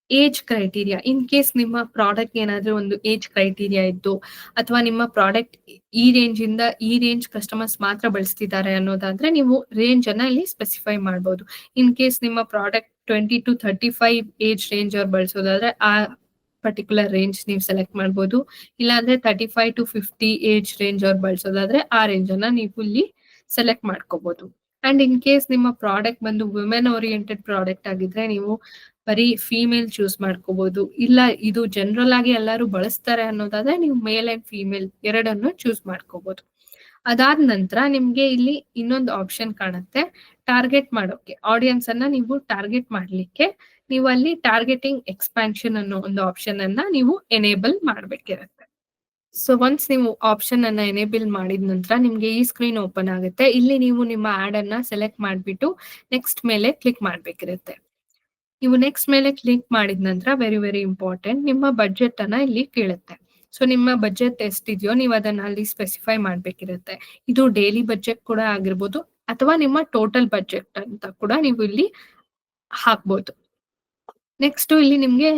ಏಜ್ ಕ್ರೈಟೀರಿಯಾ ಇನ್ ಕೇಸ್ ನಿಮ್ಮ ಪ್ರಾಡಕ್ಟ್ ಏನಾದ್ರೂ ಒಂದು ಏಜ್ ಕ್ರೈಟೀರಿಯಾ ಇದ್ದು ಅಥವಾ ನಿಮ್ಮ ಪ್ರಾಡಕ್ಟ್ ಈ ರೇಂಜ್ ಇಂದ ಈ ರೇಂಜ್ ಕಸ್ಟಮರ್ಸ್ ಮಾತ್ರ ಬಳಸ್ತಿದ್ದಾರೆ ಅನ್ನೋದಾದ್ರೆ ನೀವು ರೇಂಜ್ ಅನ್ನ ಇಲ್ಲಿ ಸ್ಪೆಸಿಫೈ ಮಾಡಬಹುದು. ಇನ್ ಕೇಸ್ ನಿಮ್ಮ ಪ್ರಾಡಕ್ಟ್ 20 to 35 ಏಜ್ ರೇಂಜ್ ಅವ್ರು ಬಳಸೋದಾದ್ರೆ ಆ ಪರ್ಟಿಕ್ಯುಲರ್ ರೇಂಜ್ ನೀವು ಸೆಲೆಕ್ಟ್ ಮಾಡ್ಬೋದು. ಇಲ್ಲಾಂದ್ರೆ 35 to 50 ಏಜ್ ರೇಂಜ್ ಅವ್ರು ಬಳಸೋದಾದ್ರೆ ಆ ರೇಂಜ್ ಅನ್ನ ನೀವು ಇಲ್ಲಿ ಸೆಲೆಕ್ಟ್ ಮಾಡ್ಕೋಬಹುದು. ಅಂಡ್ ಇನ್ ಕೇಸ್ ನಿಮ್ಮ ಪ್ರಾಡಕ್ಟ್ ಬಂದು ವುಮೆನ್ ಓರಿಯೆಂಟೆಡ್ ಪ್ರಾಡಕ್ಟ್ ಆಗಿದ್ರೆ ನೀವು ಬರೀ ಫೀಮೇಲ್ ಚೂಸ್ ಮಾಡ್ಕೋಬಹುದು. ಇಲ್ಲ ಇದು ಜನರಲ್ ಆಗಿ ಎಲ್ಲರೂ ಬಳಸ್ತಾರೆ ಅನ್ನೋದಾದ್ರೆ ನೀವು ಮೇಲ್ ಅಂಡ್ ಫೀಮೇಲ್ ಎರಡನ್ನು ಚೂಸ್ ಮಾಡ್ಕೋಬಹುದು. ಅದಾದ ನಂತರ ನಿಮ್ಗೆ ಇಲ್ಲಿ ಇನ್ನೊಂದು ಆಪ್ಷನ್ ಕಾಣುತ್ತೆ, ಟಾರ್ಗೆಟ್ ಮಾಡೋಕೆ. ಆಡಿಯನ್ಸ್ ಅನ್ನ ನೀವು ಟಾರ್ಗೆಟ್ ಮಾಡ್ಲಿಕ್ಕೆ ನೀವು ಅಲ್ಲಿ ಟಾರ್ಗೆಟಿಂಗ್ ಎಕ್ಸ್ಪಾನ್ಷನ್ ಅನ್ನೋ ಒಂದು ಆಪ್ಷನ್ ಅನ್ನ ನೀವು ಎನೇಬಲ್ ಮಾಡ್ಬೇಕಿರುತ್ತೆ. ಸೊ ಒನ್ಸ್ ನೀವು ಆಪ್ಷನ್ ಅನ್ನ ಎನೇಬಲ್ ಮಾಡಿದ ನಂತರ ನಿಮ್ಗೆ ಈ ಸ್ಕ್ರೀನ್ ಓಪನ್ ಆಗುತ್ತೆ. ಇಲ್ಲಿ ನೀವು ನಿಮ್ಮ ಆಡ್ ಅನ್ನ ಸೆಲೆಕ್ಟ್ ಮಾಡ್ಬಿಟ್ಟು ನೆಕ್ಸ್ಟ್ ಮೇಲೆ ಕ್ಲಿಕ್ ಮಾಡ್ಬೇಕಿರುತ್ತೆ. ನೀವು ನೆಕ್ಸ್ಟ್ ಮೇಲೆ ಕ್ಲಿಕ್ ಮಾಡಿದ ನಂತರ ವೆರಿ ವೆರಿ ಇಂಪಾರ್ಟೆಂಟ್, ನಿಮ್ಮ ಬಜೆಟ್ ಅನ್ನ ಇಲ್ಲಿ ಕೇಳುತ್ತೆ. ಸೊ ನಿಮ್ಮ ಬಜೆಟ್ ಎಷ್ಟಿದೆಯೋ ನೀವು ಅದನ್ನ ಅಲ್ಲಿ ಸ್ಪೆಸಿಫೈ ಮಾಡ್ಬೇಕಿರುತ್ತೆ. ಇದು ಡೈಲಿ ಬಜೆಟ್ ಕೂಡ ಆಗಿರ್ಬೋದು ಅಥವಾ ನಿಮ್ಮ ಟೋಟಲ್ ಬಜೆಟ್ ಅಂತ ಕೂಡ ನೀವು ಇಲ್ಲಿ ಹಾಕ್ಬೋದು. ನೆಕ್ಸ್ಟ್ ಇಲ್ಲಿ ನಿಮ್ಗೆ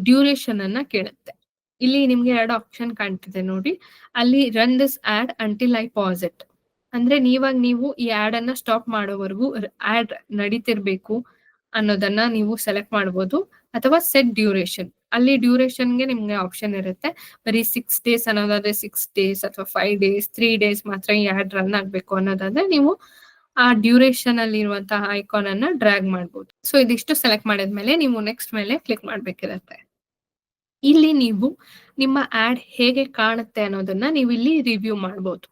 ಡ್ಯೂರೇಷನ್ ಅನ್ನ ಕೇಳುತ್ತೆ. ಇಲ್ಲಿ ನಿಮ್ಗೆ 2 ಆಪ್ಷನ್ ಕಾಣ್ತಿದೆ ನೋಡಿ. ಅಲ್ಲಿ run this ad until I pause it, ಅಂದ್ರೆ ನೀವು ಈ ಆಡ್ ಅನ್ನ ಸ್ಟಾಪ್ ಮಾಡೋವರೆಗೂ ಆಡ್ ನಡೀತಿರ್ಬೇಕು ಅನ್ನೋದನ್ನ ನೀವು ಸೆಲೆಕ್ಟ್ ಮಾಡ್ಬೋದು. ಅಥವಾ ಸೆಟ್ ಡ್ಯೂರೇಷನ್, ಅಲ್ಲಿ ಡ್ಯೂರೇಷನ್ಗೆ ನಿಮ್ಗೆ ಆಪ್ಷನ್ ಇರುತ್ತೆ. ಬರೀ 6 days ಅನ್ನೋದಾದ್ರೆ 6 days ಅಥವಾ 5 days 3 days ಮಾತ್ರ ಈ ಆಡ್ ರನ್ ಆಗ್ಬೇಕು ಅನ್ನೋದಾದ್ರೆ ನೀವು ಆ ಡ್ಯೂರೇಷನ್ ಅಲ್ಲಿ ಇರುವಂತಹ ಐಕಾನ್ ಅನ್ನ ಡ್ರ್ಯಾಗ್ ಮಾಡ್ಬೋದು. ಸೊ ಇದಿಷ್ಟು ಸೆಲೆಕ್ಟ್ ಮಾಡಿದ್ಮೇಲೆ ನೀವು ನೆಕ್ಸ್ಟ್ ಮೇಲೆ ಕ್ಲಿಕ್ ಮಾಡ್ಬೇಕಿರುತ್ತೆ. ಇಲ್ಲಿ ನೀವು ನಿಮ್ಮ ಆಡ್ ಹೇಗೆ ಕಾಣುತ್ತೆ ಅನ್ನೋದನ್ನ ನೀವು ಇಲ್ಲಿ ರಿವ್ಯೂ ಮಾಡ್ಬೋದು.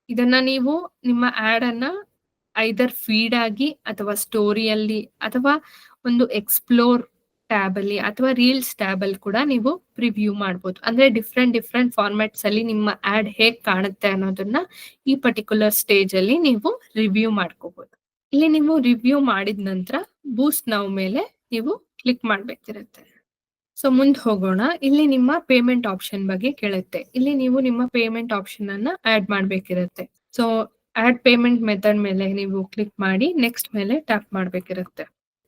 ಇದನ್ನ ನೀವು ನಿಮ್ಮ ಆಡ್ ಅನ್ನ ಐದರ್ ಫೀಡ್ ಆಗಿ ಅಥವಾ ಸ್ಟೋರಿಯಲ್ಲಿ ಅಥವಾ ಒಂದು ಎಕ್ಸ್ಪ್ಲೋರ್ ಟ್ಯಾಬ್ ಅಲ್ಲಿ ಅಥವಾ ರೀಲ್ಸ್ ಟ್ಯಾಬ್ ಅಲ್ಲಿ ಕೂಡ ನೀವು ಪ್ರಿವ್ಯೂ ಮಾಡ್ಬೋದು. ಅಂದ್ರೆ ಡಿಫ್ರೆಂಟ್ ಫಾರ್ಮ್ಯಾಟ್ಸ್ ಅಲ್ಲಿ ನಿಮ್ಮ ಆಡ್ ಹೇಗ್ ಕಾಣುತ್ತೆ ಅನ್ನೋದನ್ನ ಈ ಪರ್ಟಿಕ್ಯುಲರ್ ಸ್ಟೇಜ್ ಅಲ್ಲಿ ನೀವು ರಿವ್ಯೂ ಮಾಡ್ಕೋಬಹುದು. ಇಲ್ಲಿ ನೀವು ರಿವ್ಯೂ ಮಾಡಿದ ನಂತರ ಬೂಸ್ಟ್ ನೌ ಮೇಲೆ ನೀವು ಕ್ಲಿಕ್ ಮಾಡ್ಬೇಕಿರುತ್ತೆ. ಸೊ ಮುಂದೆ ಹೋಗೋಣ. ಇಲ್ಲಿ ನಿಮ್ಮ ಪೇಮೆಂಟ್ ಆಪ್ಷನ್ ಬಗ್ಗೆ ಕೇಳುತ್ತೆ. ಇಲ್ಲಿ ನೀವು ನಿಮ್ಮ ಪೇಮೆಂಟ್ ಆಪ್ಷನ್ ಅನ್ನ ಆಡ್ ಮಾಡ್ಬೇಕಿರುತ್ತೆ. ಸೊ ಆಡ್ ಪೇಮೆಂಟ್ ಮೆಥಡ್ ಮೇಲೆ ನೀವು ಕ್ಲಿಕ್ ಮಾಡಿ ನೆಕ್ಸ್ಟ್ ಮೇಲೆ ಟ್ಯಾಪ್ ಮಾಡ್ಬೇಕಿರುತ್ತೆ.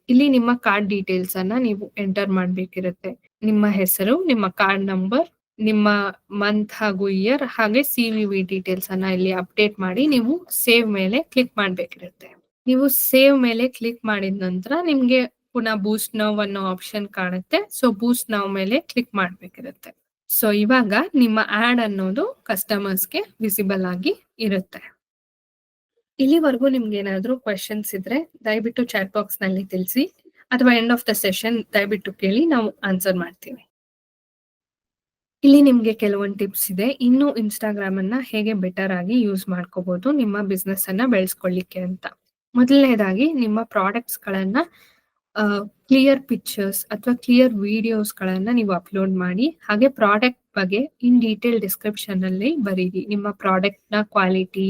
ಇಲ್ಲಿ ನಿಮ್ಮ ಕಾರ್ಡ್ ಡೀಟೇಲ್ಸ್ ಅನ್ನ ನೀವು ಎಂಟರ್ ಮಾಡ್ಬೇಕಿರುತ್ತೆ. ನಿಮ್ಮ ಹೆಸರು, ನಿಮ್ಮ ಕಾರ್ಡ್ ನಂಬರ್, ನಿಮ್ಮ ಮಂತ್ ಹಾಗೂ ಇಯರ್ ಹಾಗೆ CVV ಡೀಟೇಲ್ಸ್ ಅನ್ನ ಇಲ್ಲಿ ಅಪ್ಡೇಟ್ ಮಾಡಿ ನೀವು ಸೇವ್ ಮೇಲೆ ಕ್ಲಿಕ್ ಮಾಡ್ಬೇಕಿರುತ್ತೆ. ನೀವು ಸೇವ್ ಮೇಲೆ ಕ್ಲಿಕ್ ಮಾಡಿದ ನಂತರ ನಿಮ್ಗೆ ಪುನಃ ಬೂಸ್ಟ್ ನೌ ಅನ್ನೋ ಆಪ್ಷನ್ ಕಾಣುತ್ತೆ. ಸೊ ಬೂಸ್ಟ್ ನೌ ಮೇಲೆ ಕ್ಲಿಕ್ ಮಾಡ್ಬೇಕಿರುತ್ತೆ. ಸೊ ಇವಾಗ ನಿಮ್ಮ ಆಡ್ ಅನ್ನೋದು ಕಸ್ಟಮರ್ಸ್ಗೆ ವಿಸಿಬಲ್ ಆಗಿ ಇರುತ್ತೆ. ಇಲ್ಲಿವರೆಗೂ ನಿಮ್ಗೆ ಏನಾದ್ರೂ ಕ್ವೆಶನ್ಸ್ ಇದ್ರೆ ದಯವಿಟ್ಟು ಚಾಟ್ ಬಾಕ್ಸ್ ನಲ್ಲಿ ತಿಳಿಸಿ, ಅಥವಾ ಎಂಡ್ ಆಫ್ ದ ಸೆಷನ್ ದಯವಿಟ್ಟು ಕೇಳಿ, ನಾವು ಆನ್ಸರ್ ಮಾಡ್ತೀವಿ. ಇಲ್ಲಿ ನಿಮ್ಗೆ ಕೆಲವೊಂದು ಟಿಪ್ಸ್ ಇದೆ. ಇನ್ನು ಇನ್ಸ್ಟಾಗ್ರಾಮ್ ಅನ್ನ ಹೇಗೆ ಬೆಟರ್ ಆಗಿ ಯೂಸ್ ಮಾಡ್ಕೋಬಹುದು ನಿಮ್ಮ ಬಿಸ್ನೆಸ್ ಅನ್ನ ಬೆಳೆಸ್ಕೊಳ್ಳಿಕ್ಕೆ ಅಂತ. ಮೊದಲನೇದಾಗಿ ನಿಮ್ಮ ಪ್ರಾಡಕ್ಟ್ಸ್ ಗಳನ್ನ ಕ್ಲಿಯರ್ ಪಿಕ್ಚರ್ಸ್ ಅಥವಾ ಕ್ಲಿಯರ್ ವಿಡಿಯೋಸ್ ಗಳನ್ನ ನೀವು ಅಪ್ಲೋಡ್ ಮಾಡಿ, ಹಾಗೆ ಪ್ರಾಡಕ್ಟ್ ಬಗ್ಗೆ ಇನ್ ಡೀಟೇಲ್ ಡಿಸ್ಕ್ರಿಪ್ಷನ್ ಅಲ್ಲಿ ಬರೀರಿ. ನಿಮ್ಮ ಪ್ರಾಡಕ್ಟ್ ನ ಕ್ವಾಲಿಟಿ,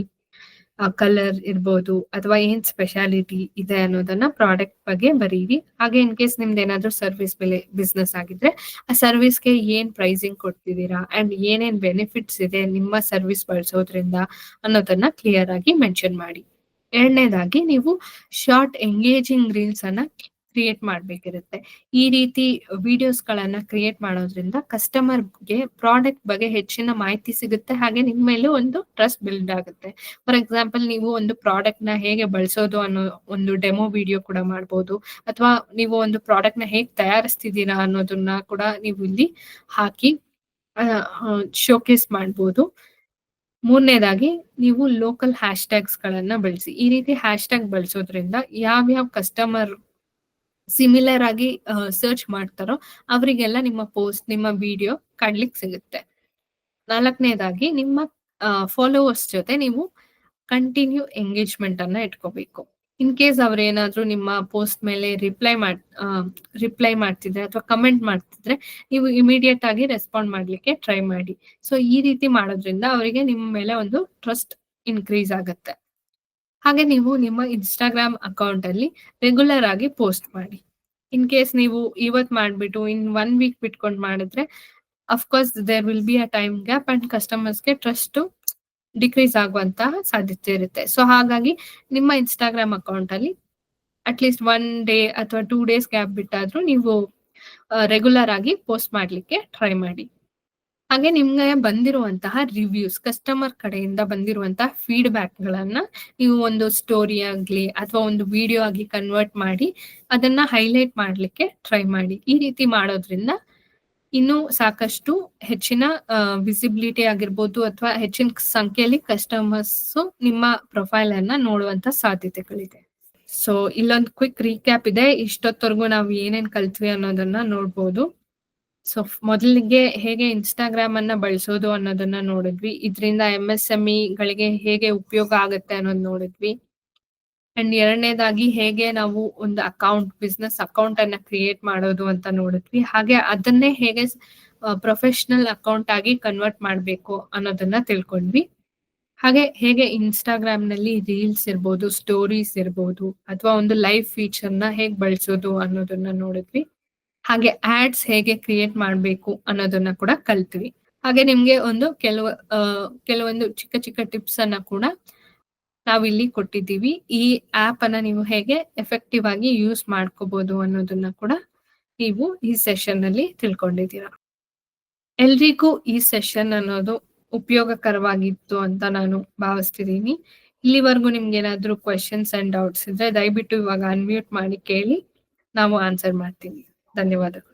ಕಲರ್ ಇರ್ಬೋದು ಅಥವಾ ಏನ್ ಸ್ಪೆಷಾಲಿಟಿ ಇದೆ ಅನ್ನೋದನ್ನ ಪ್ರಾಡಕ್ಟ್ ಬಗ್ಗೆ ಬರೀರಿ. ಹಾಗೆ ಇನ್ ಕೇಸ್ ನಿಮ್ದು ಏನಾದ್ರೂ ಸರ್ವಿಸ್ ಬಿಸ್ನೆಸ್ ಆಗಿದ್ರೆ ಆ ಸರ್ವಿಸ್ಗೆ ಏನ್ ಪ್ರೈಸಿಂಗ್ ಕೊಡ್ತಿದ್ದೀರಾ ಅಂಡ್ ಏನೇನ್ ಬೆನಿಫಿಟ್ಸ್ ಇದೆ ನಿಮ್ಮ ಸರ್ವಿಸ್ ಬಳಸೋದ್ರಿಂದ ಅನ್ನೋದನ್ನ ಕ್ಲಿಯರ್ ಆಗಿ ಮೆನ್ಷನ್ ಮಾಡಿ. ಎರಡನೇದಾಗಿ ನೀವು ಶಾರ್ಟ್ ಎಂಗೇಜಿಂಗ್ ರೀಲ್ಸ್ ಅನ್ನ ಕ್ರಿಯೇಟ್ ಮಾಡ್ಬೇಕಿರುತ್ತೆ. ಈ ರೀತಿ ವಿಡಿಯೋಸ್ ಗಳನ್ನ ಕ್ರಿಯೇಟ್ ಮಾಡೋದ್ರಿಂದ ಕಸ್ಟಮರ್ಗೆ ಪ್ರಾಡಕ್ಟ್ ಬಗ್ಗೆ ಹೆಚ್ಚಿನ ಮಾಹಿತಿ ಸಿಗುತ್ತೆ, ಹಾಗೆ ನಿಮ್ಮ ಮೇಲೆ ಒಂದು ಟ್ರಸ್ಟ್ ಬಿಲ್ಡ್ ಆಗುತ್ತೆ. ಫಾರ್ ಎಕ್ಸಾಂಪಲ್, ನೀವು ಒಂದು ಪ್ರಾಡಕ್ಟ್ ನ ಹೇಗೆ ಬಳಸೋದು ಅನ್ನೋ ಒಂದು ಡೆಮೋ ವಿಡಿಯೋ ಕೂಡ ಮಾಡ್ಬೋದು, ಅಥವಾ ನೀವು ಒಂದು ಪ್ರಾಡಕ್ಟ್ ನ ಹೇಗೆ ತಯಾರಿಸ್ತಿದ್ದೀರಾ ಅನ್ನೋದನ್ನ ಕೂಡ ನೀವು ಇಲ್ಲಿ ಹಾಕಿ ಶೋಕೇಸ್ ಮಾಡ್ಬೋದು. ಮೂರನೇದಾಗಿ ನೀವು ಲೋಕಲ್ ಹ್ಯಾಶ್ ಟ್ಯಾಗ್ಸ್ ಗಳನ್ನ ಬಳಸಿ. ಈ ರೀತಿ ಹ್ಯಾಶ್ ಟ್ಯಾಗ್ ಬಳಸೋದ್ರಿಂದ ಯಾವ್ಯಾವ ಕಸ್ಟಮರ್ ಸಿಮಿಲರ್ ಆಗಿ ಸರ್ಚ್ ಮಾಡ್ತಾರೋ ಅವರಿಗೆಲ್ಲ ನಿಮ್ಮ ಪೋಸ್ಟ್, ನಿಮ್ಮ ವಿಡಿಯೋ ಕಾಣ್ಲಿಕ್ಕೆ ಸಿಗುತ್ತೆ. ನಾಲ್ಕನೇದಾಗಿ ನಿಮ್ಮ ಫಾಲೋವರ್ಸ್ ಜೊತೆ ನೀವು ಕಂಟಿನ್ಯೂ ಎಂಗೇಜ್ಮೆಂಟ್ ಅನ್ನ ಇಟ್ಕೋಬೇಕು. ಇನ್ ಕೇಸ್ ಅವ್ರೇನಾದ್ರೂ ನಿಮ್ಮ ಪೋಸ್ಟ್ ಮೇಲೆ ರಿಪ್ಲೈ ಮಾಡ್ತಿದ್ರೆ ಅಥವಾ ಕಮೆಂಟ್ ಮಾಡ್ತಿದ್ರೆ ನೀವು ಇಮಿಡಿಯೇಟ್ ಆಗಿ ರೆಸ್ಪಾಂಡ್ ಮಾಡ್ಲಿಕ್ಕೆ ಟ್ರೈ ಮಾಡಿ. ಸೊ ಈ ರೀತಿ ಮಾಡೋದ್ರಿಂದ ಅವರಿಗೆ ನಿಮ್ಮ ಮೇಲೆ ಒಂದು ಟ್ರಸ್ಟ್ ಇನ್ಕ್ರೀಸ್ ಆಗುತ್ತೆ. ಹಾಗೆ ನೀವು ನಿಮ್ಮ ಇನ್ಸ್ಟಾಗ್ರಾಮ್ ಅಕೌಂಟ್ ಅಲ್ಲಿ ರೆಗ್ಯುಲರ್ ಆಗಿ ಪೋಸ್ಟ್ ಮಾಡಿ. ಇನ್ ಕೇಸ್ ನೀವು ಇವತ್ ಮಾಡ್ಬಿಟ್ಟು ಇನ್ 1 week ಬಿಟ್ಕೊಂಡು ಮಾಡಿದ್ರೆ of course there will be a time gap and ಕಸ್ಟಮರ್ಸ್ಗೆ ಟ್ರಸ್ಟ್ ಡಿಕ್ರೀಸ್ ಆಗುವಂತಹ ಸಾಧ್ಯತೆ ಇರುತ್ತೆ. ಸೊ ಹಾಗಾಗಿ ನಿಮ್ಮ ಇನ್ಸ್ಟಾಗ್ರಾಮ್ ಅಕೌಂಟ್ ಅಲ್ಲಿ ಅಟ್ಲೀಸ್ಟ್ 1 day ಅಥವಾ 2 days ಗ್ಯಾಪ್ ಬಿಟ್ಟಾದ್ರೂ ನೀವು ರೆಗ್ಯುಲರ್ ಆಗಿ ಪೋಸ್ಟ್ ಮಾಡ್ಲಿಕ್ಕೆ ಟ್ರೈ ಮಾಡಿ. ಹಾಗೆ ನಿಮ್ಗೆ ಬಂದಿರುವಂತಹ ರಿವ್ಯೂಸ್, ಕಸ್ಟಮರ್ ಕಡೆಯಿಂದ ಬಂದಿರುವಂತಹ ಫೀಡ್ಬ್ಯಾಕ್ ಗಳನ್ನ ನೀವು ಒಂದು ಸ್ಟೋರಿ ಆಗ್ಲಿ ಅಥವಾ ಒಂದು ವಿಡಿಯೋ ಆಗಿ ಕನ್ವರ್ಟ್ ಮಾಡಿ ಅದನ್ನ ಹೈಲೈಟ್ ಮಾಡ್ಲಿಕ್ಕೆ ಟ್ರೈ ಮಾಡಿ. ಈ ರೀತಿ ಮಾಡೋದ್ರಿಂದ ಇನ್ನೂ ಸಾಕಷ್ಟು ಹೆಚ್ಚಿನ ವಿಸಿಬಿಲಿಟಿ ಆಗಿರ್ಬೋದು ಅಥವಾ ಹೆಚ್ಚಿನ ಸಂಖ್ಯೆಯಲ್ಲಿ ಕಸ್ಟಮರ್ಸ್ ನಿಮ್ಮ ಪ್ರೊಫೈಲ್ ಅನ್ನ ನೋಡುವಂತ ಸಾಧ್ಯತೆಗಳಿದೆ. ಸೊ ಇಲ್ಲೊಂದು ಕ್ವಿಕ್ ರೀಕ್ಯಾಪ್ ಇದೆ. ಇಷ್ಟೊತ್ತವರೆಗೂ ನಾವು ಏನೇನ್ ಕಲ್ತ್ವಿ ಅನ್ನೋದನ್ನ ನೋಡ್ಬೋದು. ಸೊ ಮೊದಲಿಗೆ ಹೇಗೆ ಇನ್ಸ್ಟಾಗ್ರಾಮ್ ಅನ್ನ ಬಳಸೋದು ಅನ್ನೋದನ್ನ ನೋಡಿದ್ವಿ. ಇದರಿಂದ MSME ಗಳಿಗೆ ಹೇಗೆ ಉಪಯೋಗ ಆಗುತ್ತೆ ಅನ್ನೋದು ನೋಡಿದ್ವಿ. ಅಂಡ್ ಎರಡನೇದಾಗಿ ಹೇಗೆ ನಾವು ಒಂದು ಬಿಸ್ನೆಸ್ ಅಕೌಂಟ್ ಅನ್ನ ಕ್ರಿಯೇಟ್ ಮಾಡೋದು ಅಂತ ನೋಡಿದ್ವಿ. ಹಾಗೆ ಅದನ್ನೇ ಹೇಗೆ ಪ್ರೊಫೆಷನಲ್ ಅಕೌಂಟ್ ಆಗಿ ಕನ್ವರ್ಟ್ ಮಾಡಬೇಕು ಅನ್ನೋದನ್ನ ತಿಳ್ಕೊಂಡ್ವಿ. ಹಾಗೆ ಹೇಗೆ ಇನ್ಸ್ಟಾಗ್ರಾಮ್ ನಲ್ಲಿ ರೀಲ್ಸ್ ಇರ್ಬೋದು, ಸ್ಟೋರೀಸ್ ಇರ್ಬೋದು ಅಥವಾ ಒಂದು ಲೈವ್ ಫೀಚರ್ ನ ಹೇಗೆ ಬಳಸೋದು ಅನ್ನೋದನ್ನ ನೋಡಿದ್ವಿ. ಹಾಗೆ ಆಡ್ಸ್ ಹೇಗೆ ಕ್ರಿಯೇಟ್ ಮಾಡಬೇಕು ಅನ್ನೋದನ್ನ ಕೂಡ ಕಲ್ತ್ವಿ. ಹಾಗೆ ನಿಮ್ಗೆ ಒಂದು ಕೆಲವೊಂದು ಚಿಕ್ಕ ಚಿಕ್ಕ ಟಿಪ್ಸ್ ಅನ್ನ ಕೂಡ ನಾವಿಲ್ಲಿ ಕೊಟ್ಟಿದ್ದೀವಿ. ಈ ಆಪ್ ಅನ್ನ ನೀವು ಹೇಗೆ ಎಫೆಕ್ಟಿವ್ ಆಗಿ ಯೂಸ್ ಮಾಡ್ಕೋಬಹುದು ಅನ್ನೋದನ್ನ ಕೂಡ ನೀವು ಈ ಸೆಷನ್ ಅಲ್ಲಿ ತಿಳ್ಕೊಂಡಿದ್ದೀರಾ. ಎಲ್ರಿಗೂ ಈ ಸೆಷನ್ ಅನ್ನೋದು ಉಪಯೋಗಕರವಾಗಿತ್ತು ಅಂತ ನಾನು ಭಾವಿಸ್ತಿದ್ದೀನಿ. ಇಲ್ಲಿವರೆಗೂ ನಿಮ್ಗೆ ಏನಾದ್ರೂ ಕ್ವೆಶನ್ಸ್ ಅಂಡ್ ಡೌಟ್ಸ್ ಇದ್ರೆ ದಯವಿಟ್ಟು ಇವಾಗ ಅನ್ಮ್ಯೂಟ್ ಮಾಡಿ ಕೇಳಿ, ನಾವು ಆನ್ಸರ್ ಮಾಡ್ತೀವಿ. ಧನ್ಯವಾದಗಳು.